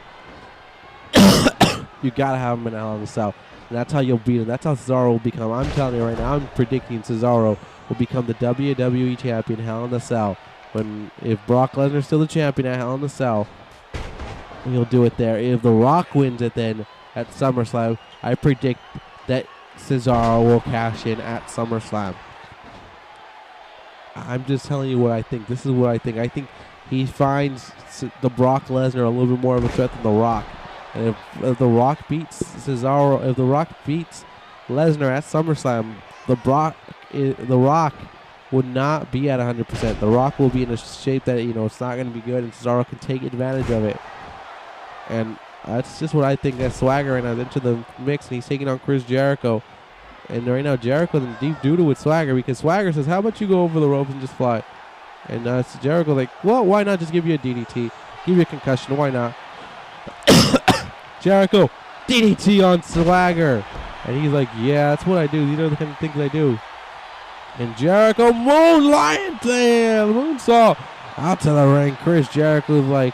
You gotta have him in a Hell in a Cell, and that's how you'll beat him. That's how Cesaro will become. I'm telling you right now, I'm predicting Cesaro will become the WWE Champion Hell in a Cell. If Brock Lesnar's still the champion at Hell in a Cell, he'll do it there. If The Rock wins it then at SummerSlam, I predict that Cesaro will cash in at SummerSlam. I'm just telling you what I think. This is what I think. I think he finds the Brock Lesnar a little bit more of a threat than The Rock. And if The Rock beats Cesaro, if The Rock beats Lesnar at SummerSlam, The Rock would not be at 100%. The Rock will be in a shape that, it's not going to be good, and Cesaro can take advantage of it. And that's just what I think. That Swagger right now is into the mix, and he's taking on Chris Jericho. And right now, Jericho's in deep doo-doo with Swagger, because Swagger says, how about you go over the ropes and just fly? And Jericho's like, well, why not just give you a DDT? Give you a concussion, why not? Jericho, DDT on Swagger. And he's like, yeah, that's what I do. These are the kind of things I do. And Jericho, moon lion slam, moonsault out to the ring. Chris Jericho's like,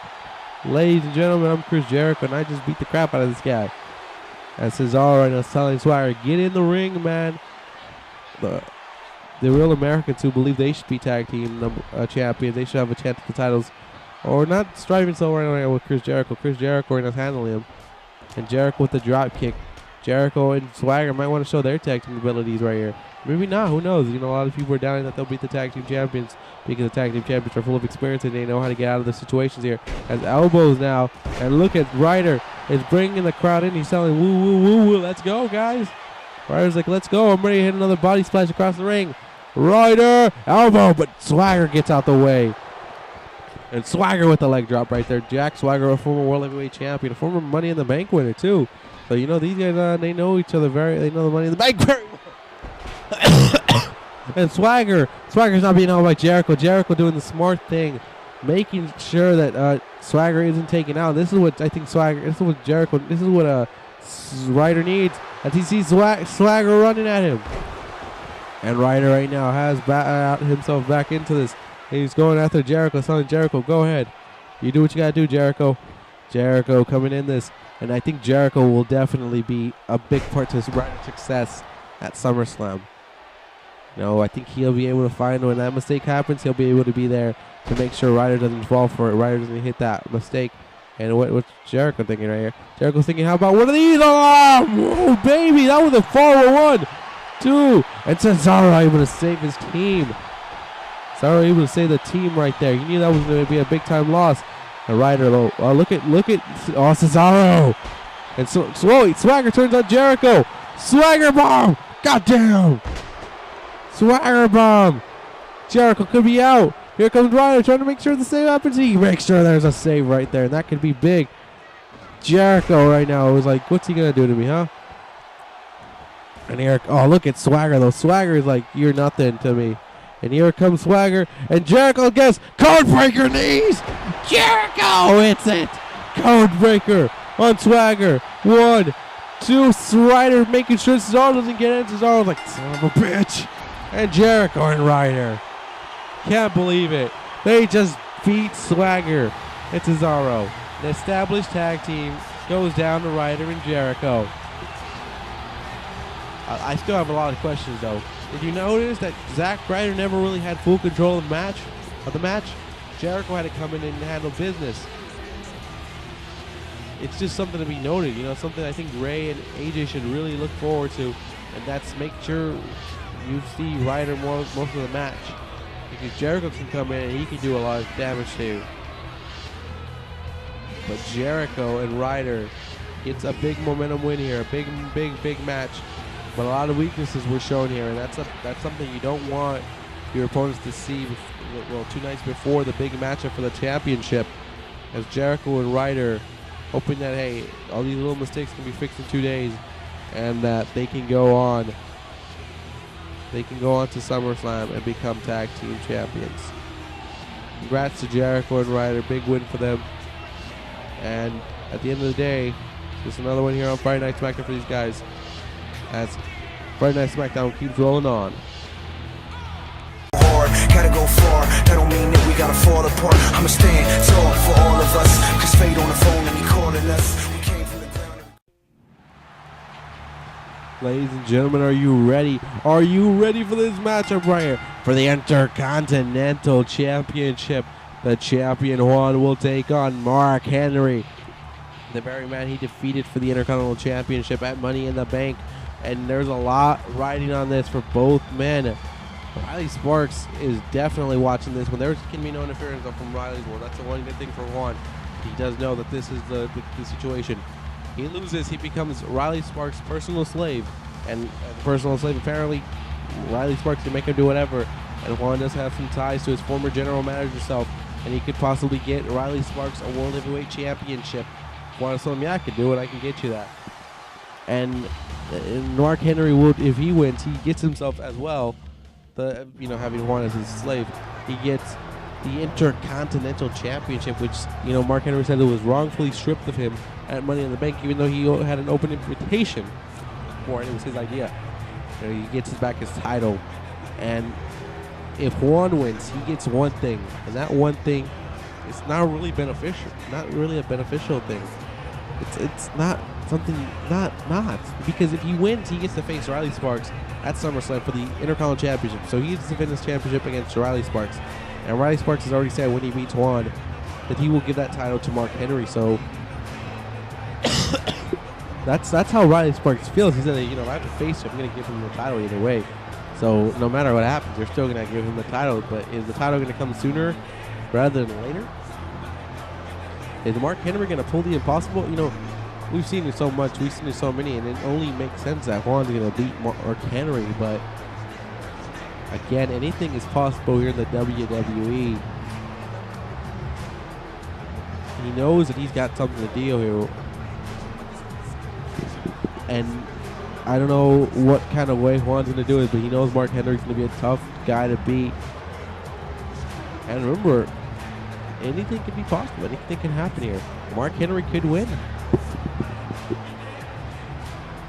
ladies and gentlemen, I'm Chris Jericho, and I just beat the crap out of this guy. And Cesaro right now is telling Swagger, get in the ring, man. The real Americans who believe they should be tag team champions, they should have a chance at the titles, or not striving so right now with Chris Jericho. Chris Jericho right now is handling him. And Jericho with the drop kick. Jericho and Swagger might want to show their tag team abilities right here. Maybe not, who knows? A lot of people are doubting that they'll beat the tag team champions because the tag team champions are full of experience and they know how to get out of the situations here. As elbows now, and look at Ryder is bringing the crowd in. He's telling woo, woo, woo, woo, let's go, guys. Ryder's like, let's go. I'm ready to hit another body splash across the ring. Ryder, elbow, but Swagger gets out the way. And Swagger with the leg drop right there. Jack Swagger, a former World Heavyweight Champion, a former Money in the Bank winner, too. So, these guys, they know each other they know the Money in the Bank very well. And Swagger's not being held by Jericho. Jericho doing the smart thing, making sure that Swagger isn't taken out. This is what I think this is what Jericho, this is what Ryder needs. As he sees Swagger running at him. And Ryder right now has himself back into this. He's going after Jericho, telling Jericho, go ahead. You do what you got to do, Jericho. Jericho coming in this. And I think Jericho will definitely be a big part to Ryder's success at SummerSlam. I think he'll be able to find when that mistake happens, he'll be able to be there to make sure Ryder doesn't fall for it. Ryder doesn't hit that mistake. And what's Jericho thinking right here? Jericho's thinking, how about one of these? Oh, baby, that was a fall. 1, 2. And Cesaro able to save his team. Cesaro able to save the team right there. He knew that was going to be a big-time loss. And Ryder, look at Cesaro. And so Swagger turns on Jericho. Swagger bomb. Goddamn. Swagger bomb. Jericho could be out. Here comes Ryder trying to make sure the save happens. He makes sure there's a save right there, and that could be big. Jericho right now was like, what's he going to do to me, huh? And here, oh, look at Swagger, though. Swagger is like, you're nothing to me. And here comes Swagger, and Jericho gets Codebreaker knees. Jericho hits it. Codebreaker on Swagger. 1, 2, Ryder making sure Cesaro doesn't get in. Cesaro's like, son of a bitch. And Jericho and Ryder. Can't believe it. They just beat Swagger and Cesaro. The established tag team goes down to Ryder and Jericho. I still have a lot of questions, though. Did you notice that Zack Ryder never really had full control of the match? Jericho had to come in and handle business. It's just something to be noted, something I think Ray and AJ should really look forward to, and that's make sure you see Ryder most of the match. Because Jericho can come in and he can do a lot of damage too. But Jericho and Ryder gets a big momentum win here, a big match. But a lot of weaknesses were shown here, and that's something you don't want your opponents to see. 2 nights before the big matchup for the championship, as Jericho and Ryder hoping that all these little mistakes can be fixed in 2 days, and that they can go on. They can go on to SummerSlam and become tag team champions. Congrats to Jericho and Ryder, big win for them. And at the end of the day, just another one here on Friday Night SmackDown for these guys, as Friday Night SmackDown keeps rolling on. Hard, gotta go far. That don't mean that we gotta fall apart. I'ma stand tall for all of us. Cause fate on the phone and he calling us. We came from the ground. Ladies and gentlemen, are you ready? Are you ready for this matchup right here? For the Intercontinental Championship. The champion Juan will take on Mark Henry, the very man he defeated for the Intercontinental Championship at Money in the Bank. And there's a lot riding on this for both men. Riley Sparks is definitely watching this one. There can be no interference from Riley's world. That's the one good thing for Juan. He does know that this is the situation. He loses, he becomes Riley Sparks' personal slave. And personal slave, apparently, Riley Sparks can make him do whatever. And Juan does have some ties to his former general manager self. And he could possibly get Riley Sparks a World Heavyweight Championship. Juan told him, yeah, I can do it. I can get you that. And Mark Henry would, if he wins, he gets himself as well. Having Juan as his slave, he gets the Intercontinental Championship, which Mark Henry said it was wrongfully stripped of him at Money in the Bank, even though he had an open invitation for it. It was his idea. He gets back his title, and if Juan wins, he gets one thing, and that one thing is not really beneficial. Not really a beneficial thing. It's not something not because if he wins, he gets to face Riley Sparks at SummerSlam for the Intercontinental Championship. So he gets to defend his championship against Riley Sparks, and Riley Sparks has already said when he beats Juan that he will give that title to Mark Henry. So that's how Riley Sparks feels. He said, if I have to face him, I'm going to give him the title either way. So no matter what happens, they're still going to give him the title. But is the title going to come sooner rather than later? Is Mark Henry going to pull the impossible? We've seen it so much. We've seen it so many. And it only makes sense that Juan's going to beat Mark Henry. But again, anything is possible here in the WWE. He knows that he's got something to deal here. And I don't know what kind of way Juan's going to do it, but he knows Mark Henry's going to be a tough guy to beat. And remember, anything can be possible. Anything can happen here. Mark Henry could win.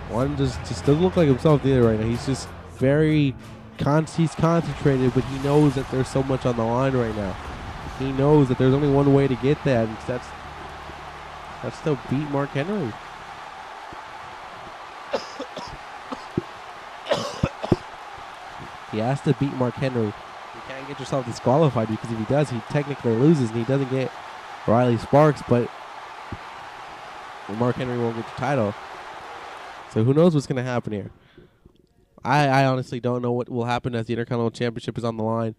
Juan just doesn't look like himself either right now. He's just very he's concentrated, but he knows that there's so much on the line right now. He knows that there's only one way to get that, and that's to beat Mark Henry. He has to beat Mark Henry. You can't get yourself disqualified, because if he does, he technically loses and he doesn't get Riley Sparks, but Mark Henry won't get the title. So who knows what's going to happen here. I honestly don't know what will happen as the Intercontinental Championship is on the line.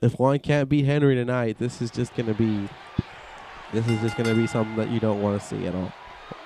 If Juan can't beat Henry tonight, this is just going to be something that you don't want to see at all.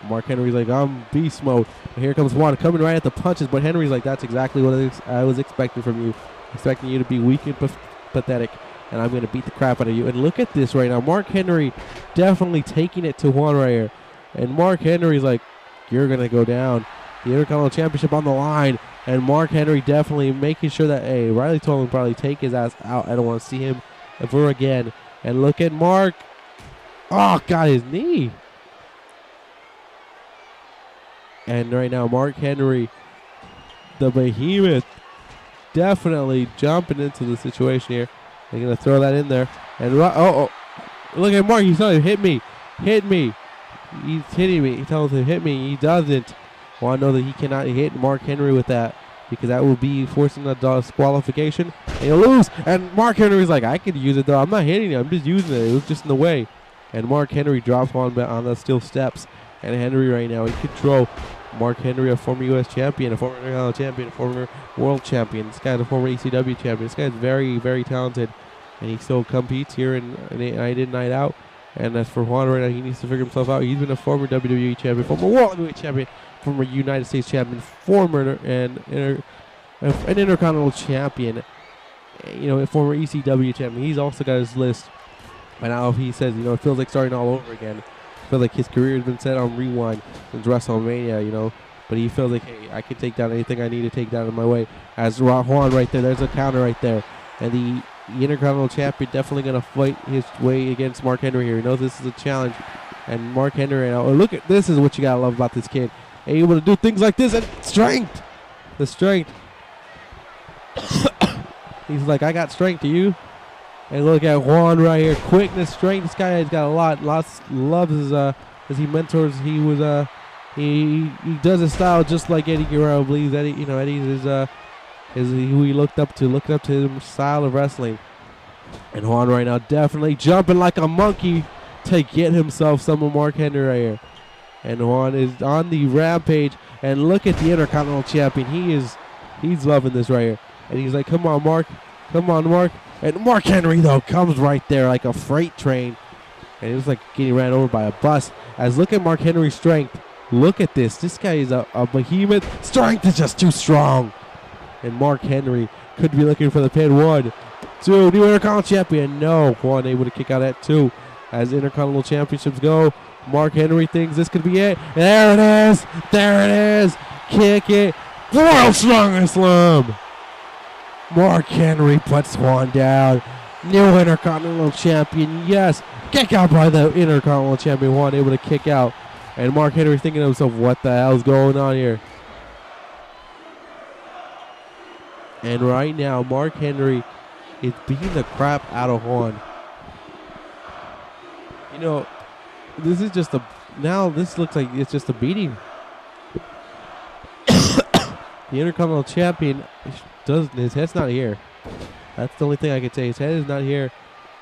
Mark Henry's like, I'm beast mode. And here comes Juan coming right at the punches, but Henry's like, that's exactly what I was expecting from you. expecting you to be weak and pathetic, and I'm going to beat the crap out of you. And look at this right now. Mark Henry definitely taking it to Juan right here. And Mark Henry's like, you're going to go down. The Intercontinental Championship on the line. And Mark Henry definitely making sure that, hey, Riley told him probably take his ass out. I don't want to see him ever again. And look at Mark. Oh, got his knee. And right now, Mark Henry, the behemoth, definitely jumping into the situation here. They're going to throw that in there. And look at Mark. He's telling him, hit me. Hit me. He's hitting me. He tells him, hit me. He doesn't. Well, I know that he cannot hit Mark Henry with that because that will be forcing a disqualification. And he'll lose. And Mark Henry's like, I could use it, though. I'm not hitting it. I'm just using it. It was just in the way. And Mark Henry drops on the steel steps. And Henry right now in control. Mark Henry, a former U.S. champion, a former Intercontinental champion, a former world champion. This guy's a former ECW champion. This guy's very, very talented. And he still competes here in night in, night out. And as for Juan right now, he needs to figure himself out. He's been a former WWE champion, former World Heavyweight champion, former United States champion, former an Intercontinental champion, a former ECW champion. He's also got his list. And now he says, it feels like starting all over again. I feel like his career has been set on rewind since WrestleMania, But he feels like, hey, I can take down anything I need to take down in my way. As Juan right there, there's a counter right there. And the Intercontinental champion definitely going to fight his way against Mark Henry here. He knows this is a challenge. And Mark Henry right now, look at this is what you got to love about this kid. Able to do things like this and strength. The strength. He's like, I got strength, do you? And look at Juan right here. Quickness, strength. This guy has got a lot. Loves his as he mentors. He was he does his style just like Eddie Guerrero believes. Eddie, Eddie's is who he looked up to his style of wrestling. And Juan right now definitely jumping like a monkey to get himself some of Mark Henry right here. And Juan is on the rampage. And look at the Intercontinental champion. He's loving this right here. And he's like, come on, Mark. Come on, Mark. And Mark Henry, though, comes right there like a freight train. And it was like getting ran over by a bus. As look at Mark Henry's strength. Look at this. This guy is a behemoth. Strength is just too strong. And Mark Henry could be looking for the pin. 1, 2, new Intercontinental champion. No, Juan able to kick out at 2. As Intercontinental championships go, Mark Henry thinks this could be it. There it is. There it is. Kick it. World's strongest slam. Mark Henry puts Juan down. New Intercontinental champion. Yes. Kick out by the Intercontinental champion. Juan able to kick out. And Mark Henry thinking to himself, what the hell's going on here? And right now, Mark Henry is beating the crap out of Juan. This is just this looks like it's just a beating. The Intercontinental champion his head's not here. That's the only thing I can say. His head is not here.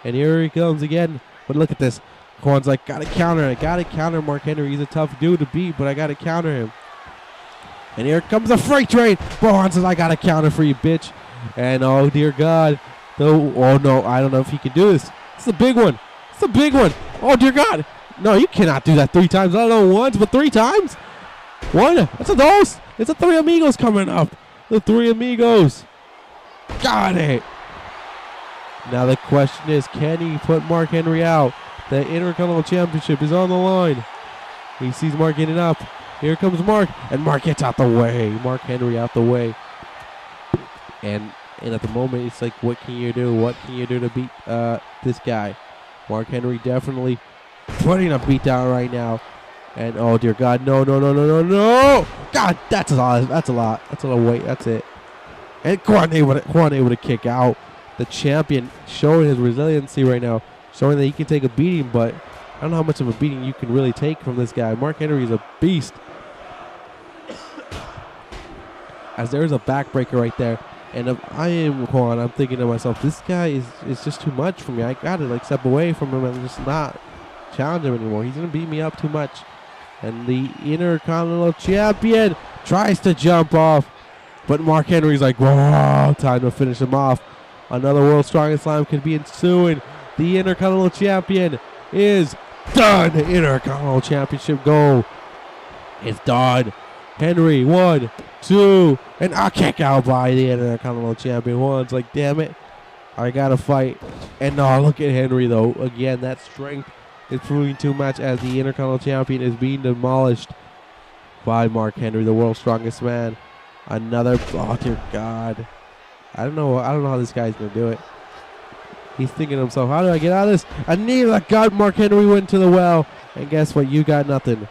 And here he comes again. But look at this. Juan's like, gotta counter it. Gotta counter Mark Henry. He's a tough dude to beat, but I gotta counter him. And here comes the freight train. Juan says, I got a counter for you, bitch. And oh, dear God. Oh, no. I don't know if he can do this. It's a big one. It's a big one. Oh, dear God. No, you cannot do that 3 times. I don't know once, but 3 times? One. That's a dose. It's a 3 amigos coming up. The 3 amigos. Got it. Now the question is, can he put Mark Henry out? The Intercontinental Championship is on the line. He sees Mark getting up. Here comes Mark. And Mark gets out the way. Mark Henry out the way. And at the moment, it's like, what can you do? What can you do to beat this guy? Mark Henry definitely putting a beat down right now. And oh, dear God. No. God, that's a lot. That's a lot of weight. That's it. And Juan able to kick out. The champion showing his resiliency right now. Showing that he can take a beating, but I don't know how much of a beating you can really take from this guy. Mark Henry is a beast. As there's a backbreaker right there. And if I am Juan, I'm thinking to myself, this guy is just too much for me. I got to step away from him and just not challenge him anymore. He's going to beat me up too much. And the Intercontinental champion tries to jump off. But Mark Henry's like, whoa, time to finish him off. Another World's Strongest Slam could be ensuing. The Intercontinental champion is done. Intercontinental championship goal is done. Henry, 1, 2, and a kick out by the Intercontinental Champion. Juan's like, damn it, I gotta fight. And no, look at Henry though. Again, that strength is proving too much as the Intercontinental Champion is being demolished by Mark Henry, the world's strongest man. Another, oh dear God. I don't know how this guy's gonna do it. He's thinking to himself, how do I get out of this? I need a gut. Mark Henry went to the well. And guess what? You got nothing.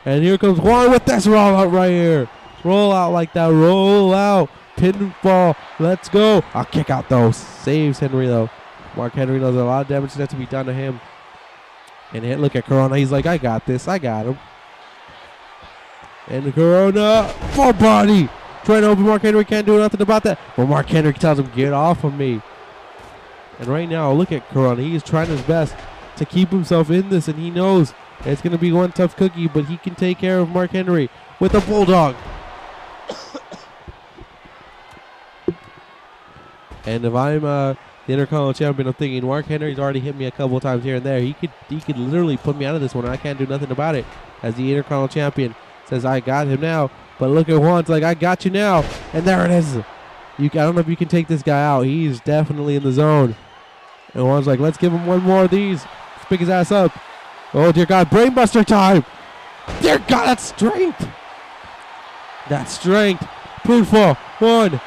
And here comes Juan with this roll out right here. Roll out like that. Roll out. Pinfall. Let's go. A kick out though. Saves Henry though. Mark Henry knows a lot of damage that to be done to him. And look at Corona. He's like, I got this. I got him. And Corona. Full body. Trying to open Mark Henry. Can't do nothing about that. But Mark Henry tells him, get off of me. And right now, look at Corona. He is trying his best to keep himself in this. And he knows it's going to be one tough cookie. But he can take care of Mark Henry with a bulldog. And if I'm the Intercontinental Champion, I'm thinking Mark Henry's already hit me a couple times here and there. He could literally put me out of this one, and I can't do nothing about it. As the Intercontinental Champion says, I got him now. But look at Juan's like, I got you now. And there it is. I don't know if you can take this guy out. He's definitely in the zone. And Juan's like, let's give him one more of these. Let's pick his ass up. Oh, dear God. Brainbuster time. Dear God, that's strength. That's strength. Pinfall. 1,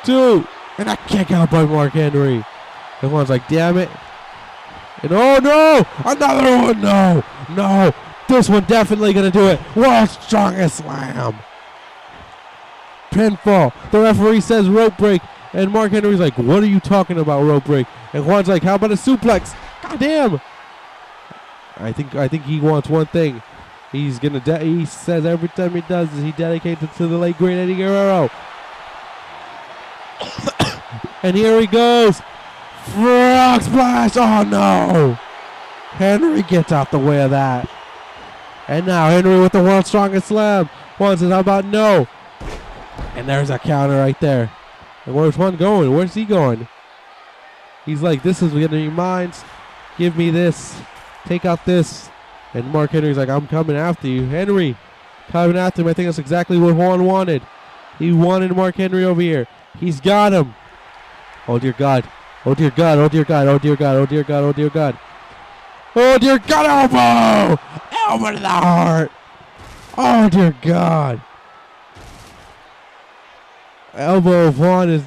2. And a kick out by Mark Henry. And Juan's like, damn it. And oh, no. Another one. No. No. This one definitely going to do it. World's strongest slam. Pinfall. The referee says rope break. And Mark Henry's like, what are you talking about, rope break? And Juan's like, how about a suplex? God damn. I think he wants one thing. He's gonna. He says every time he does this, he dedicates it to the late great Eddie Guerrero. And here he goes. Frog splash. Oh no. Henry gets out the way of that. And now Henry with the world's strongest slam. Juan says, how about no? And there's a counter right there. And where's Juan going? Where's he going? He's like, this is going to be mine. Give me this. Take out this. And Mark Henry's like, I'm coming after you. Henry coming after him. I think that's exactly what Juan wanted. He wanted Mark Henry over here. He's got him. Oh, dear God. Oh, dear God. Oh, dear God. Oh, dear God. Oh, dear God. Oh, dear God. Oh, dear God. Elbow. Elbow to the heart. Oh, dear God. Elbow of Juan is,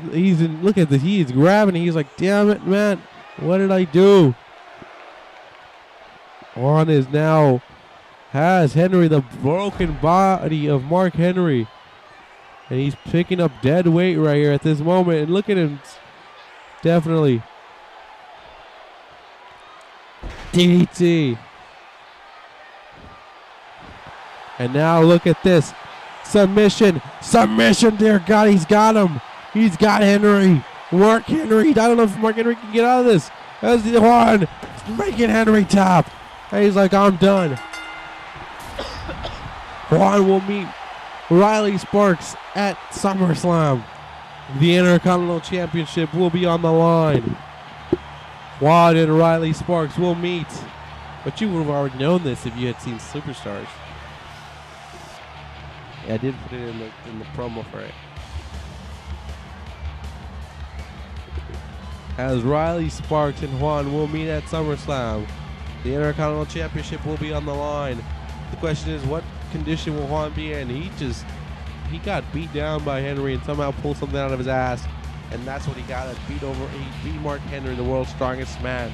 look at this, he is grabbing, he's like, damn it, man, what did I do? Juan is now, has Henry, the broken body of Mark Henry, and he's picking up dead weight right here at this moment, and look at him, definitely, DDT, and now look at this. Submission, dear God, he's got him. He's got Henry. Mark Henry, I don't know if Mark Henry can get out of this. As the Juan making Henry tap. And he's like, I'm done. Juan will meet Riley Sparks at SummerSlam. The Intercontinental Championship will be on the line. Juan and Riley Sparks will meet. But you would have already known this if you had seen Superstars. Yeah, I did put it in the promo for it. As Riley Sparks and Juan will meet at SummerSlam. The Intercontinental Championship will be on the line. The question is, what condition will Juan be in? He got beat down by Henry and somehow pulled something out of his ass. And that's what he got. He beat Mark Henry, the world's strongest man.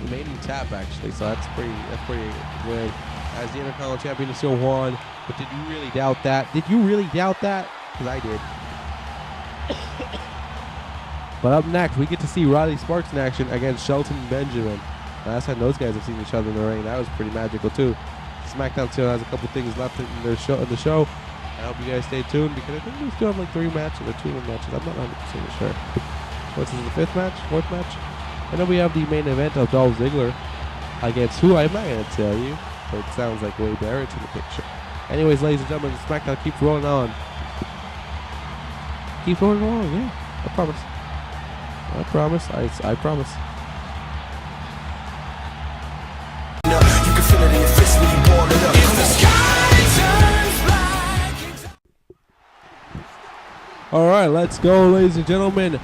He made him tap actually, so that's pretty good. As the Intercontinental Champion is still Juan. But did you really doubt that? Did you really doubt that? Because I did. But up next, we get to see Riley Sparks in action against Shelton Benjamin. Last time those guys have seen each other in the ring, that was pretty magical too. Smackdown still has a couple things left in the show. I hope you guys stay tuned because I think we still have like 3 matches or 2 more matches. I'm not 100% sure. What's this, the 5th match? 4th match? I know we have the main event of Dolph Ziggler against who I'm not going to tell you. But it sounds like Wade Barrett's in the picture. Anyways, ladies and gentlemen, SmackDown keeps rolling on. Keep rolling along, yeah. I promise. I promise. All right, let's go, ladies and gentlemen.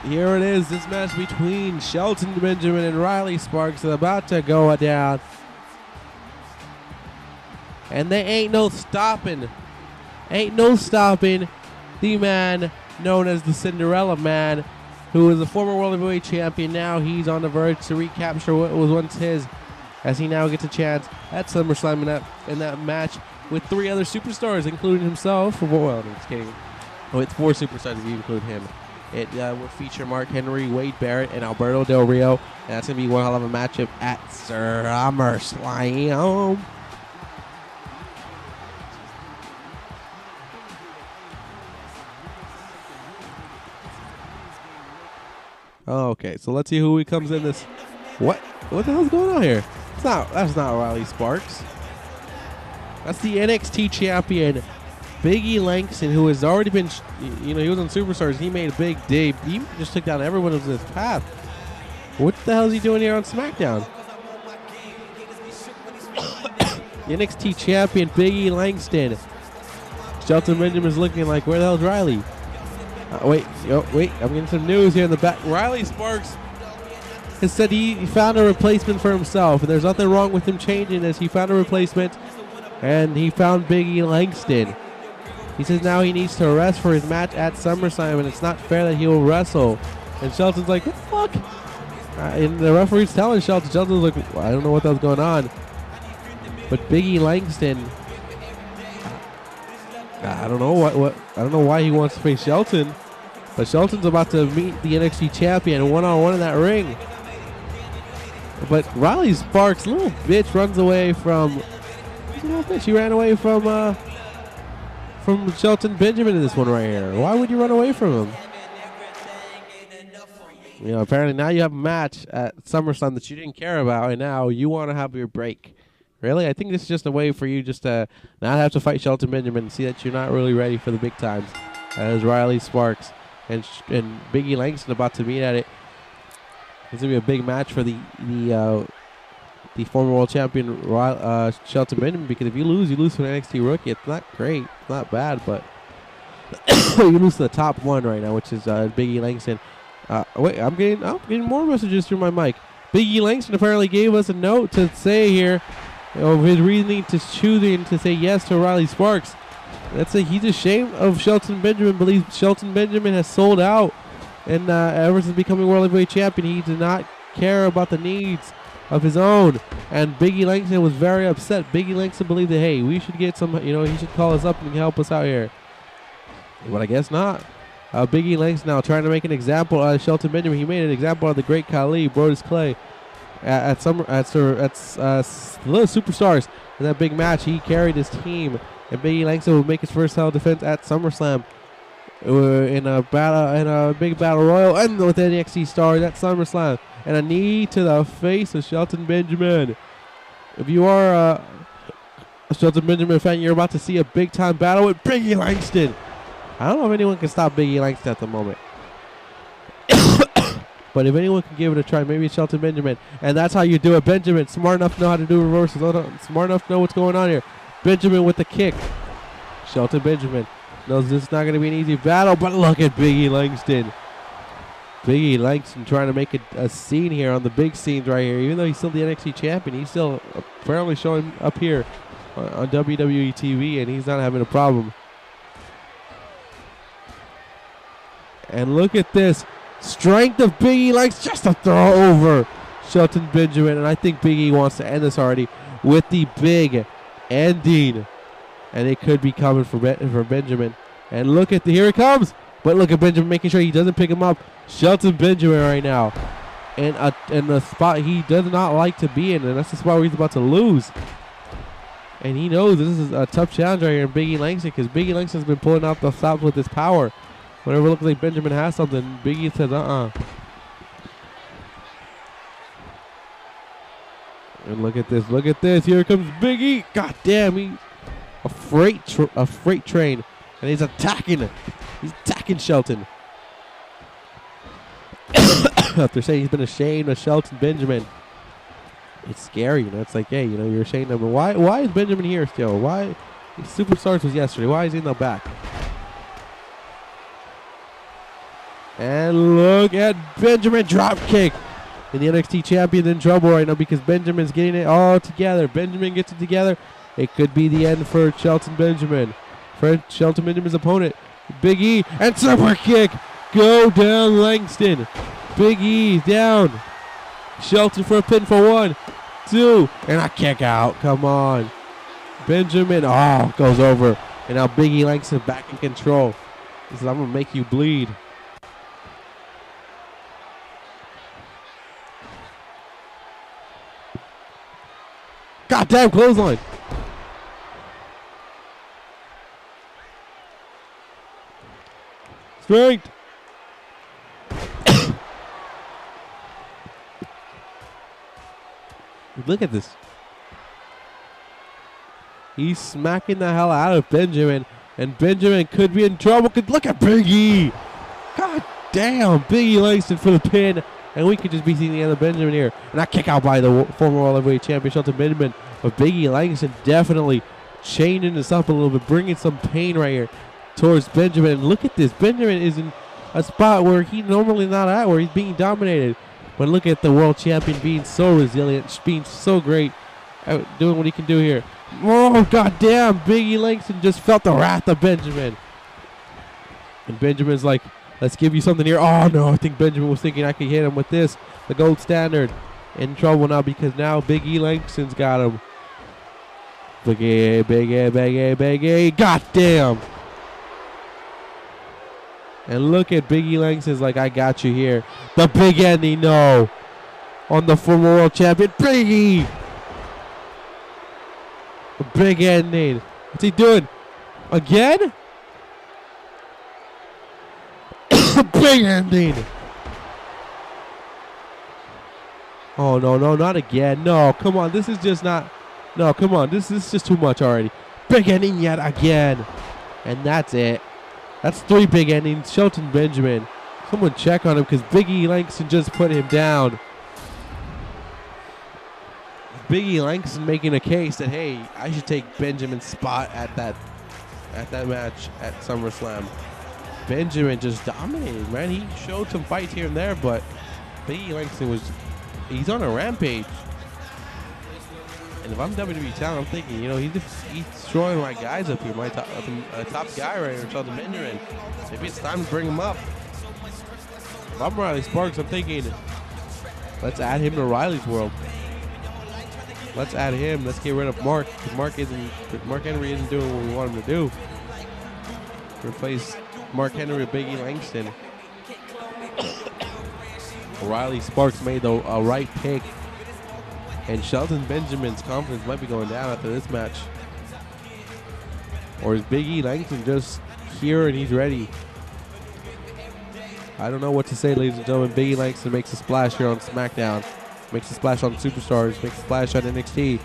Here it is. This match between Shelton Benjamin and Riley Sparks is about to go down. And they ain't no stopping. Ain't no stopping the man known as the Cinderella Man, who is a former World Heavyweight Champion. Now he's on the verge to recapture what was once his, as he now gets a chance at SummerSlam in that match with 3 other superstars, including himself. Well, I'm just kidding. With 4 superstars if you include him. It will feature Mark Henry, Wade Barrett, and Alberto Del Rio. And that's going to be one hell of a matchup at SummerSlam. Okay, so let's see who comes in this. What the hell's going on here? That's not Riley Sparks. That's the NXT champion, Big E Langston, who has already been, he was on Superstars. He made a big debut. He just took down everyone who was in his path. What the hell is he doing here on Smackdown? The NXT champion, Big E Langston. Shelton Benjamin's looking like, where the hell's Riley? Wait, I'm getting some news here in the back. Riley Sparks has said he found a replacement for himself, and there's nothing wrong with him changing this. He found a replacement, and he found Big E Langston. He says now he needs to rest for his match at SummerSlam, and it's not fair that he will wrestle. And Shelton's like, what the fuck? And the referee's telling Shelton's like, I don't know what that was going on. But Big E Langston, I don't know I don't know why he wants to face Shelton, but Shelton's about to meet the NXT champion one-on-one in that ring. But Riley Sparks, little bitch, runs away from. He ran away from Shelton Benjamin in this one right here. Why would you run away from him? Apparently now you have a match at SummerSlam that you didn't care about, and now you want to have your break. Really? I think this is just a way for you just to not have to fight Shelton Benjamin and see that you're not really ready for the big times. As Riley Sparks and Big E Langston about to meet at it. It's going to be a big match for the former world champion Shelton Benjamin, because if you lose to an NXT rookie. It's not great. It's not bad, but you lose to the top one right now, which is Big E Langston. Wait, I'm getting more messages through my mic. Big E Langston apparently gave us a note to say here of his reasoning to choosing to say yes to Riley Sparks. He's ashamed of Shelton Benjamin, believes Shelton Benjamin has sold out, and ever since becoming World Heavyweight Champion, he did not care about the needs of his own. And Big E Langston was very upset. Big E Langston believed that, hey, we should get some, he should call us up and help us out here. But I guess not. Big E Langston now trying to make an example out of Shelton Benjamin. He made an example of the Great Khali, Brodus Clay, at Little Superstars. In that big match, he carried his team, and Big E Langston would make his first title defense at SummerSlam in a big battle royal, and with the NXT stars at SummerSlam, and a knee to the face of Shelton Benjamin. If you are a Shelton Benjamin fan, you're about to see a big time battle with Big E Langston. I don't know if anyone can stop Big E Langston at the moment. But if anyone can give it a try, maybe it's Shelton Benjamin. And that's how you do it. Benjamin, smart enough to know how to do reverses. Smart enough to know what's going on here. Benjamin with the kick. Shelton Benjamin knows this is not going to be an easy battle, but look at Big E Langston. Big E Langston trying to make a scene here on the big scenes right here. Even though he's still the NXT champion, he's still apparently showing up here on WWE TV, and he's not having a problem. And look at this. Strength of Big E Langston just to throw over Shelton Benjamin. And I think Big E wants to end this already with the big ending. And it could be coming for Benjamin. And look at here it comes. But look at Benjamin making sure he doesn't pick him up. Shelton Benjamin right now. And the spot he does not like to be in. And that's the spot where he's about to lose. And he knows this is a tough challenge right here in Big E Langston, because Big E Langston's been pulling out the stops with his power. Whenever it looks like Benjamin has something, Big E says, And look at this. Here comes Big E. God damn, he's a freight train, and he's attacking Shelton. After saying he's been ashamed of Shelton Benjamin, it's scary. It's like, hey, you're ashamed of him. Why is Benjamin here still? Why? Superstars was yesterday. Why is he in the back? And look at Benjamin drop kick. And the NXT champion's in trouble right now because Benjamin's getting it all together. Benjamin gets it together. It could be the end for Shelton Benjamin. For Shelton Benjamin's opponent, Big E, and super kick. Go down Langston. Big E down. Shelton for a pin for 1, 2, and a kick out. Come on. Benjamin, goes over. And now Big E Langston back in control. He says, I'm going to make you bleed. Goddamn clothesline. Strength. Look at this. He's smacking the hell out of Benjamin. And Benjamin could be in trouble. Look at Big E. God damn. Big E Langston for the pin. And we could just be seeing the end of Benjamin here. And that kick out by the former World Heavyweight Champion, Shelton Benjamin. But Big E Langston definitely chaining this up a little bit, bringing some pain right here towards Benjamin. And look at this. Benjamin is in a spot where he's normally not at, where he's being dominated. But look at the world champion being so resilient, being so great, doing what he can do here. Oh, goddamn. Big E Langston just felt the wrath of Benjamin. And Benjamin's like, let's give you something here. Oh, no, I think Benjamin was thinking I could hit him with this, the gold standard. In trouble now because now Big E Langston's got him. Big E, Big E, Big E, Big E. Goddamn. And look at Big E Langston's like, I got you here. The big ending, no. On the former world champion, Big E. The big ending. What's he doing? Again? Big ending. Oh, no, no, not again. No, come on. This is just not. No, come on. This is just too much already. Big ending yet again. And that's it. That's 3 big endings. Shelton Benjamin. Someone check on him because Big E Langston just put him down. Big E Langston making a case that, hey, I should take Benjamin's spot at that match at SummerSlam. Benjamin just dominated, man. He showed some fights here and there, but Big E Langston he's on a rampage. And if I'm WWE talent, I'm thinking, he's destroying my guys up here, my top guy right here, Shelton Benjamin. Maybe it's time to bring him up. If I'm Riley Sparks, I'm thinking, let's add him to Riley's world. Let's add him. Let's get rid of Mark. Mark Henry isn't doing what we want him to do. Replace Mark Henry with Big E Langston. Riley Sparks made the right pick. And Shelton Benjamin's confidence might be going down after this match. Or is Big E Langston just here and he's ready? I don't know what to say, ladies and gentlemen. Big E Langston makes a splash here on Smackdown. Makes a splash on Superstars. Makes a splash on NXT.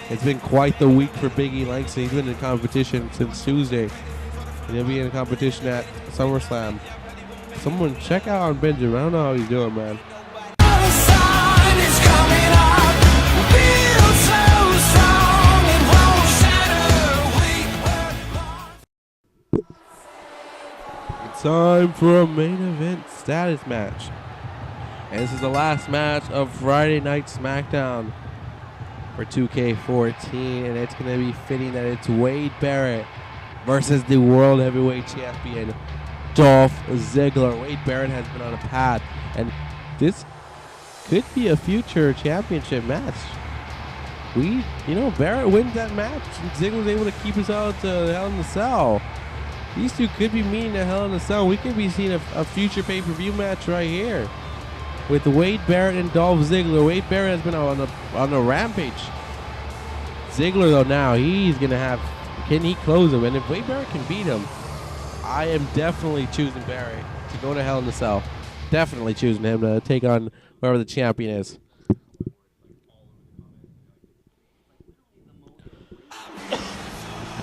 It's been quite the week for Big E Langston. He's been in competition since Tuesday. And he'll be in a competition at SummerSlam. Someone check out on Benjamin. I don't know how he's doing, man. It's time for a main event status match. And this is the last match of Friday Night Smackdown for 2K14. And it's going to be fitting that it's Wade Barrett versus the World Heavyweight Champion, Dolph Ziggler. Wade Barrett has been on a path, and this could be a future championship match. Barrett wins that match, and Ziggler's able to keep us out to Hell in a Cell. These two could be meeting at Hell in a Cell. We could be seeing a future pay-per-view match right here with Wade Barrett and Dolph Ziggler. Wade Barrett has been on a rampage. Ziggler, though, now he's going to have... Can he close him? And if Wade Barrett can beat him, I am definitely choosing Barrett to go to Hell in a Cell. Definitely choosing him to take on whoever the champion is.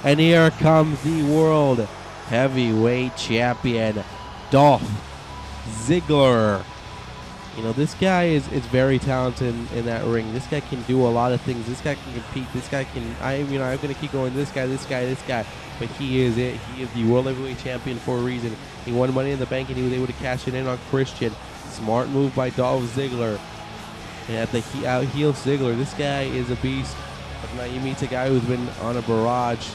And here comes the World Heavyweight Champion, Dolph Ziggler. You know, this guy is very talented in that ring. This guy can do a lot of things. This guy can compete. This guy can, I'm going to keep going, this guy. But he is it. He is the World Heavyweight Champion for a reason. He won Money in the Bank, and he was able to cash it in on Christian. Smart move by Dolph Ziggler. And at the heel Ziggler, this guy is a beast. But now you meet a guy who's been on a barrage.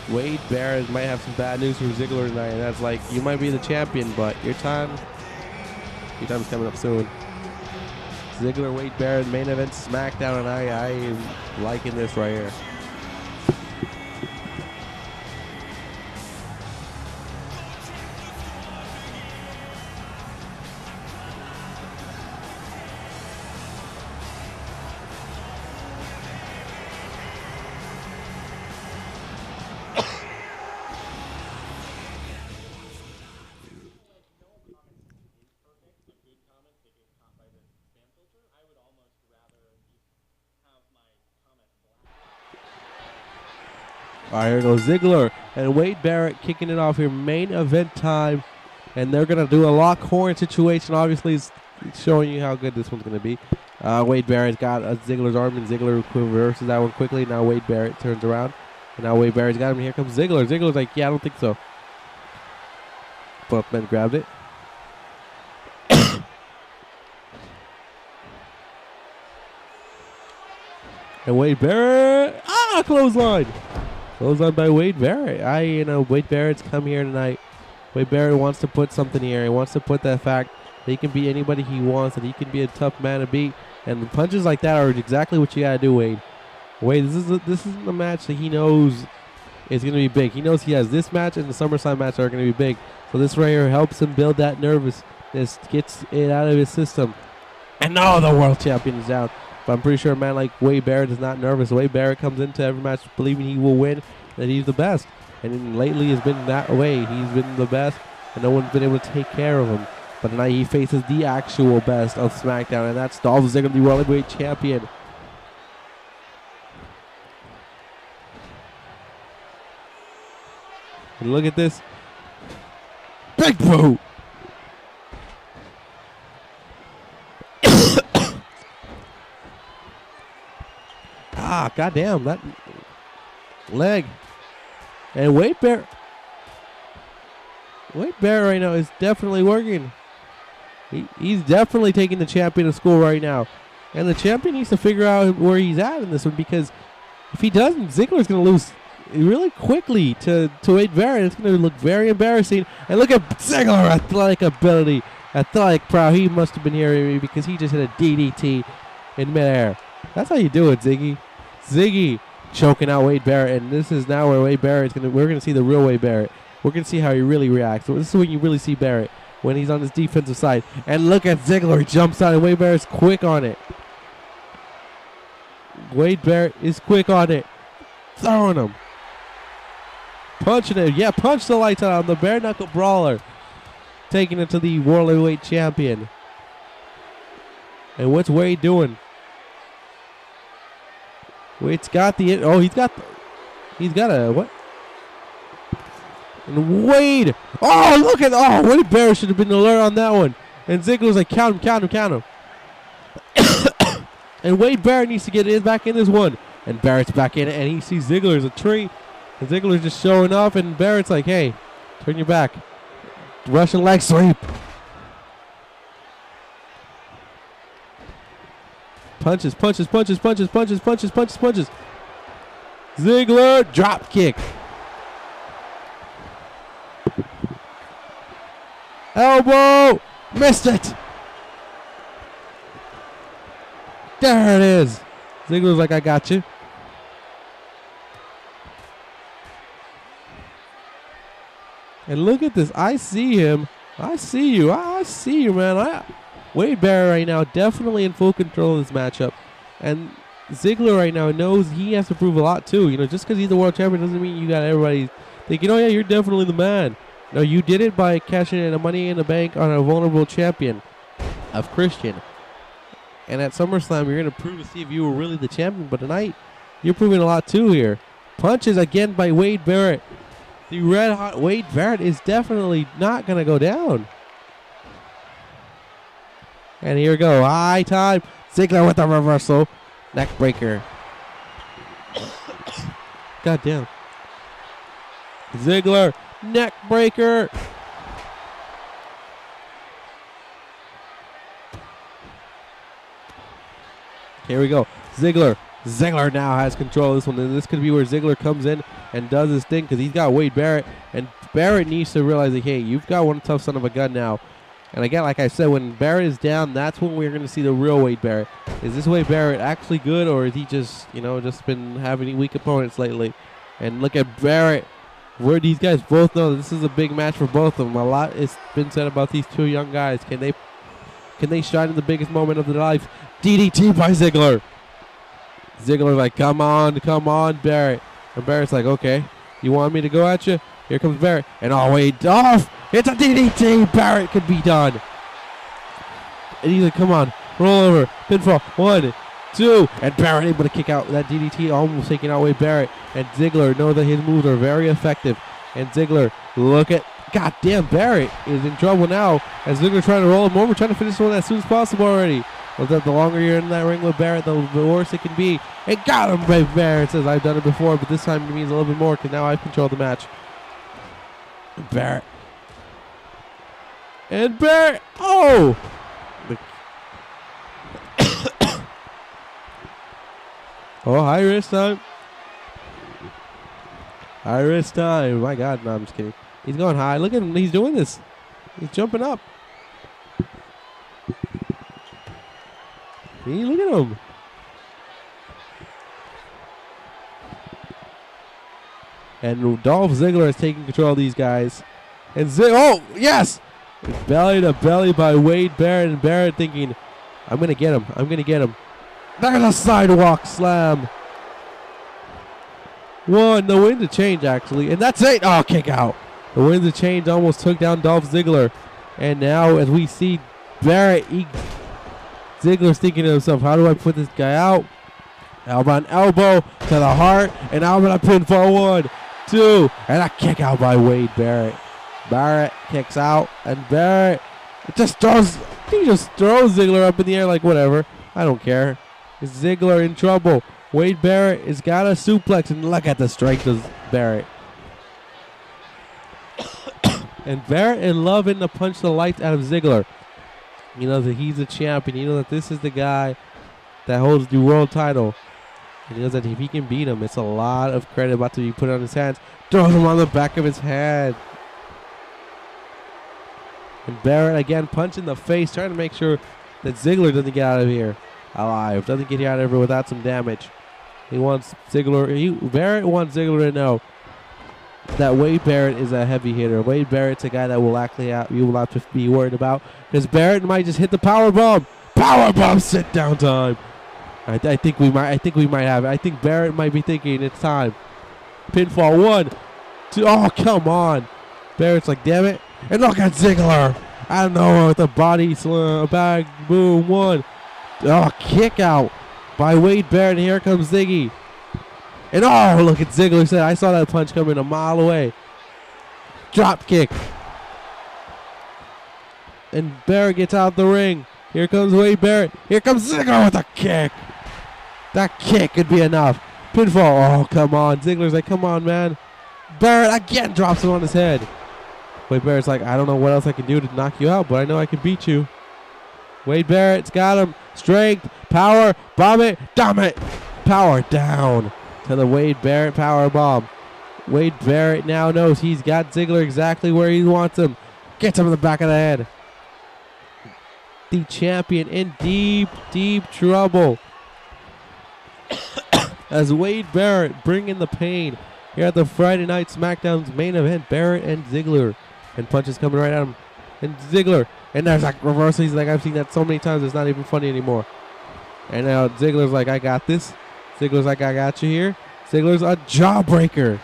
Wade Barrett might have some bad news for Ziggler tonight, and that's like, you might be the champion, but your time's coming up soon. Ziggler, Wade Barrett, main event Smackdown, and I am liking this right here. All right, here goes Ziggler and Wade Barrett kicking it off here. Main event time. And they're going to do a lock horn situation. Obviously, it's showing you how good this one's going to be. Wade Barrett's got Ziggler's arm, and Ziggler reverses that one quickly. Now Wade Barrett turns around. And now Wade Barrett's got him. Here comes Ziggler. Ziggler's like, yeah, I don't think so. Buffman grabbed it. And Wade Barrett. Clothesline. Clothesline by Wade Barrett. Wade Barrett's come here tonight. Wade Barrett wants to put something here. He wants to put that fact that he can beat anybody he wants, that he can be a tough man to beat. And punches like that are exactly what you got to do, Wade. Wade, this is the match that he knows is going to be big. He knows he has this match and the SummerSlam match are going to be big. So this right here helps him build that nervousness, gets it out of his system. And now the world champion is down. But I'm pretty sure a man like Wade Barrett is not nervous. Wade Barrett comes into every match believing he will win, that he's the best. And lately has been that way. He's been the best, and no one's been able to take care of him. But tonight he faces the actual best of SmackDown, and that's Dolph Ziggler, the World Heavyweight Champion. And look at this. Big boot! Goddamn, that leg. And Wade Barrett right now is definitely working. He's definitely taking the champion to school right now. And the champion needs to figure out where he's at in this one, because if he doesn't, Ziggler's going to lose really quickly to Wade Barrett. It's going to look very embarrassing. And look at Ziggler, athletic ability, athletic prow. He must have been here because he just hit a DDT in midair. That's how you do it, Ziggy. Ziggy choking out Wade Barrett, and this is now where Wade Barrett's we're gonna see the real Wade Barrett. We're gonna see how he really reacts. So this is when you really see Barrett, when he's on his defensive side. And look at Ziggler, he jumps out, and Wade Barrett's quick on it. Wade Barrett is quick on it, throwing him, punching it. Yeah, punch the lights out on the bare knuckle brawler, taking it to the World Heavyweight Champion. And what's Wade doing? Wade's got he's got a, what? And Wade, Wade Barrett should have been alert on that one. And Ziggler's like, count him. And Wade Barrett needs to get back in this one. And Barrett's back in it, and he sees Ziggler as a tree. And Ziggler's just showing off, and Barrett's like, hey, turn your back. Russian leg sweep. Punches. Ziggler, drop kick. Elbow, missed it. There it is. Ziggler's like, I got you. And look at this. I see him. I see you. I see you, man. Wade Barrett right now definitely in full control of this matchup. And Ziggler right now knows he has to prove a lot too. You know, just because he's the world champion doesn't mean you got everybody thinking, oh yeah, you're definitely the man. No, you did it by cashing in a Money in the Bank on a vulnerable champion of Christian. And at SummerSlam, you're going to prove to see if you were really the champion. But tonight, you're proving a lot too here. Punches again by Wade Barrett. The red hot Wade Barrett is definitely not going to go down. And here we go. High time. Ziggler with the reversal. Neck breaker. God damn. Ziggler. Neck breaker. Here we go. Ziggler. Ziggler now has control of this one. And this could be where Ziggler comes in and does his thing because he's got Wade Barrett. And Barrett needs to realize that, hey, you've got one tough son of a gun now. And again, like I said, when Barrett is down, that's when we're going to see the real Wade Barrett. Is this Wade Barrett actually good, or is he just, just been having weak opponents lately? And look at Barrett. Where these guys both know this is a big match for both of them. A lot has been said about these two young guys. Can they shine in the biggest moment of their life? DDT by Ziggler. Ziggler's like, come on, Barrett. And Barrett's like, okay, you want me to go at you? Here comes Barrett. And oh, wait, Dolph. It's a DDT. Barrett could be done. And he's like, come on, roll over. Pinfall. 1, 2. And Barrett able to kick out that DDT, almost taking out Wade Barrett. And Ziggler knows that his moves are very effective. And Ziggler, look at, goddamn, Barrett is in trouble now. As Ziggler trying to roll him over, trying to finish one as soon as possible already. Well, the longer you're in that ring with Barrett, the worse it can be. And got him by Barrett. Says, I've done it before, but this time it means a little bit more because now I've controlled the match. Barrett. And Barrett. Oh! Oh, high risk time. High risk time. My God, no, I'm just kidding. He's going high. Look at him. He's doing this. He's jumping up. See, look at him. And Dolph Ziggler is taking control of these guys. And oh, yes! Belly to belly by Wade Barrett. And Barrett thinking, I'm going to get him. I'm going to get him. There's a sidewalk slam. 1. The wind of change, actually. And that's it. Oh, kick out. The wind of change almost took down Dolph Ziggler. And now, as we see Barrett, Ziggler's thinking to himself, how do I put this guy out? Elbow on elbow to the heart. And now I'm going to pinfall 1, 2. And a kick out by Wade Barrett. Barrett kicks out. And Barrett just throws Ziggler up in the air like whatever. I don't care. Ziggler in trouble. Wade Barrett has got a suplex. And look at the strength of Barrett. And Barrett in loving to punch the lights out of Ziggler. You know that he's a champion. You know that this is the guy that holds the world title. And he knows that if he can beat him, it's a lot of credit about to be put on his hands. Throws him on the back of his head. And Barrett again punching the face, trying to make sure that Ziggler doesn't get out of here alive. Doesn't get out of here without some damage. He wants Ziggler. Barrett wants Ziggler to know that Wade Barrett is a heavy hitter. Wade Barrett's a guy that will you will have to be worried about, because Barrett might just hit the power bomb. Power bomb sit down time. I think we might have it. I think Barrett might be thinking it's time. Pinfall 1, 2. Oh, come on. Barrett's like, damn it. And look at Ziggler. I don't know, with a body slam, bag, boom, 1. Oh, kick out by Wade Barrett. And here comes Ziggy. And oh, look at Ziggler. Said, I saw that punch coming a mile away. Drop kick. And Barrett gets out the ring. Here comes Wade Barrett. Here comes Ziggler with a kick. That kick could be enough. Pinfall. Oh, come on. Ziggler's like, come on, man. Barrett again drops him on his head. Wade Barrett's like, I don't know what else I can do to knock you out, but I know I can beat you. Wade Barrett's got him. Strength, power, bomb it, dumb it. Power down to the Wade Barrett power bomb. Wade Barrett now knows he's got Ziggler exactly where he wants him. Gets him in the back of the head. The champion in deep, deep trouble. As Wade Barrett bringing the pain here at the Friday Night SmackDown's main event. Barrett and Ziggler. And punches coming right at him. And Ziggler. And there's like reversal. He's like, I've seen that so many times, it's not even funny anymore. And now Ziggler's like, I got this. Ziggler's like, I got you here. Ziggler's a jawbreaker.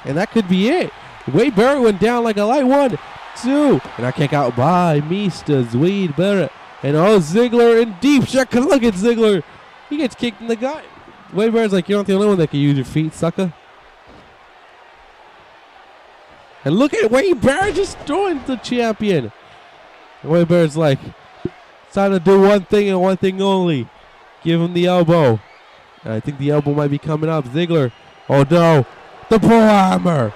And that could be it. Wade Barrett went down like a light. 1, 2. And I kick out by Mr. Wade Barrett. And oh, Ziggler in deep shot. Look at Ziggler. He gets kicked in the gut. Wade Barrett's like, you're not the only one that can use your feet, sucker. And look at Wade Barrett just throwing the champion. And Wade Barrett's like, It's time to do one thing and one thing only. Give him the elbow. And I think the elbow might be coming up. Ziggler. Oh no. The bullhammer.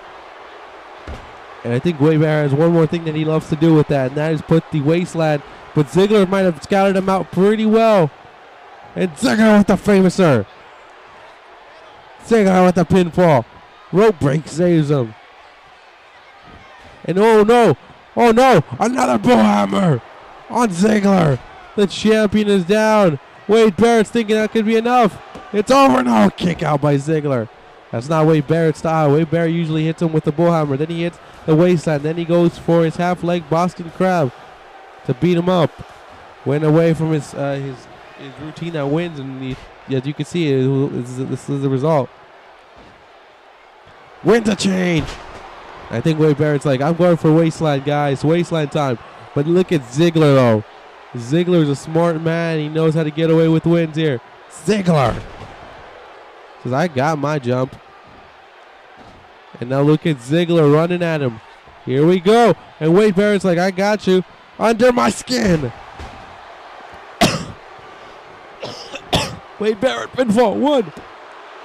And I think Wade Barrett has one more thing that he loves to do with that, and that is put the wasteland. But Ziggler might have scouted him out pretty well. And Ziggler with the famouser. Ziggler with the pinfall. Rope break saves him. And oh no, another bullhammer on Ziggler. The champion is down. Wade Barrett's thinking that could be enough. It's over now. Kick out by Ziggler. That's not Wade Barrett's style. Wade Barrett usually hits him with the bullhammer. Then he hits the waistline. Then he goes for his half-leg Boston Crab to beat him up. Went away from his routine that wins, and as you can see, this is the result. Wins a change. I think Wade Barrett's like, I'm going for waistline, guys. Waistline time. But look at Ziggler, though. Ziggler's a smart man. He knows how to get away with wins here. Ziggler says, I got my jump. And now look at Ziggler running at him. Here we go. And Wade Barrett's like, I got you. Under my skin. Wade Barrett, pinfall, 1.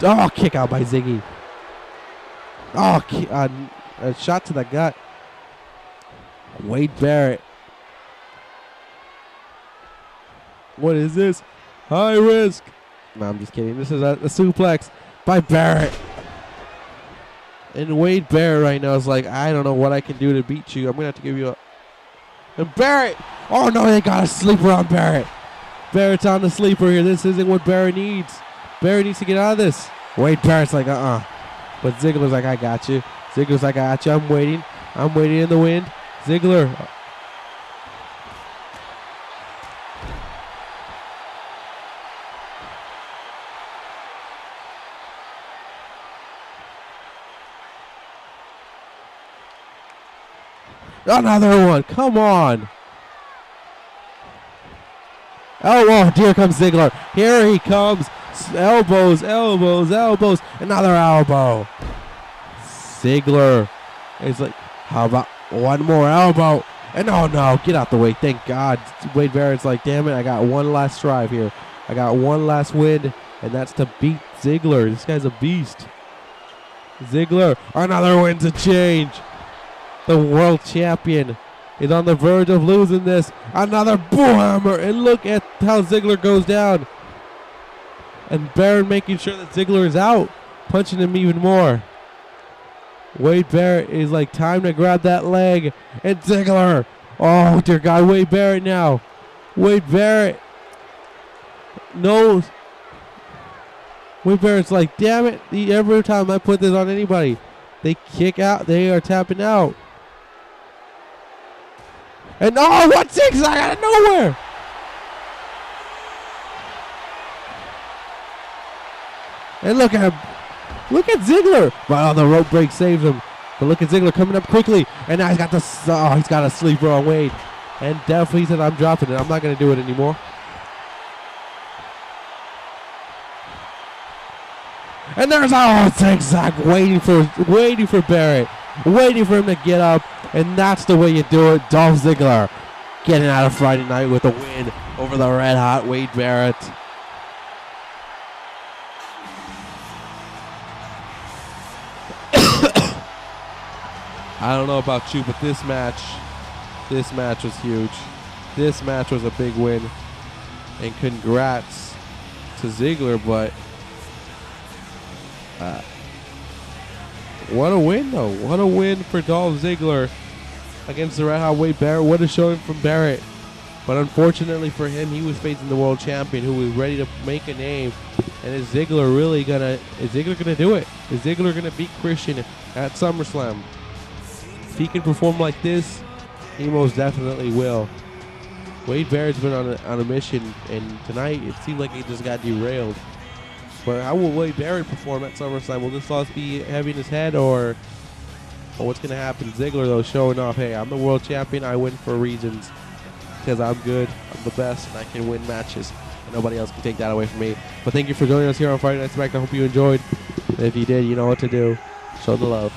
Oh, kick out by Ziggy. Oh, a shot to the gut. Wade Barrett. What is this? High risk. No, I'm just kidding. This is a suplex by Barrett. And Wade Barrett right now is like, I don't know what I can do to beat you. I'm going to have to give you a... And Barrett! Oh, no, they got a sleeper on Barrett. Barrett's on the sleeper here. This isn't what Barrett needs. Barrett needs to get out of this. Wade Barrett's like, But Ziggler's like, I got you. Ziggler's like, I got you. I'm waiting. I'm waiting in the wind. Ziggler. Another one. Come on. Oh, here comes Ziggler. Here he comes. Elbows, elbows, elbows. Another elbow. Ziggler is like, how about one more elbow? And oh no, get out the way. Thank God. Wade Barrett's like, damn it, I got one last strive here. I got one last win, and that's to beat Ziggler. This guy's a beast. Ziggler, another win to change. The world champion is on the verge of losing this. Another bullhammer, and look at how Ziggler goes down. And Barrett making sure that Ziggler is out, punching him even more. Wade Barrett is like, time to grab that leg. And Ziggler, oh dear God, Wade Barrett now. Wade Barrett knows. Wade Barrett's like, damn it, every time I put this on anybody, they kick out, they are tapping out. And oh, what zigzag out of nowhere! And look at him. Look at Ziggler. Wow, the rope break saves him. But look at Ziggler coming up quickly. And now he's got he's got a sleeper on Wade. And definitely said, I'm dropping it. I'm not going to do it anymore. And there's zigzag waiting for Barrett. Waiting for him to get up. And that's the way you do it. Dolph Ziggler getting out of Friday night with a win over the red hot Wade Barrett. I don't know about you, but this match was huge. This match was a big win. And congrats to Ziggler, but what a win, though. What a win for Dolph Ziggler against the red hot Wade Barrett. What a showing from Barrett. But unfortunately for him, he was facing the world champion who was ready to make a name. And is Ziggler gonna do it? Is Ziggler gonna beat Christian at SummerSlam? If he can perform like this, he most definitely will. Wade Barrett's been on a mission, and tonight it seemed like he just got derailed. But how will Wade Barrett perform at SummerSlam? Will this loss be heavy in his head, or what's going to happen? Ziggler, though, showing off, hey, I'm the world champion. I win for reasons because I'm good, I'm the best, and I can win matches. And nobody else can take that away from me. But thank you for joining us here on Friday Night Smackdown. I hope you enjoyed. And if you did, you know what to do. Show the love.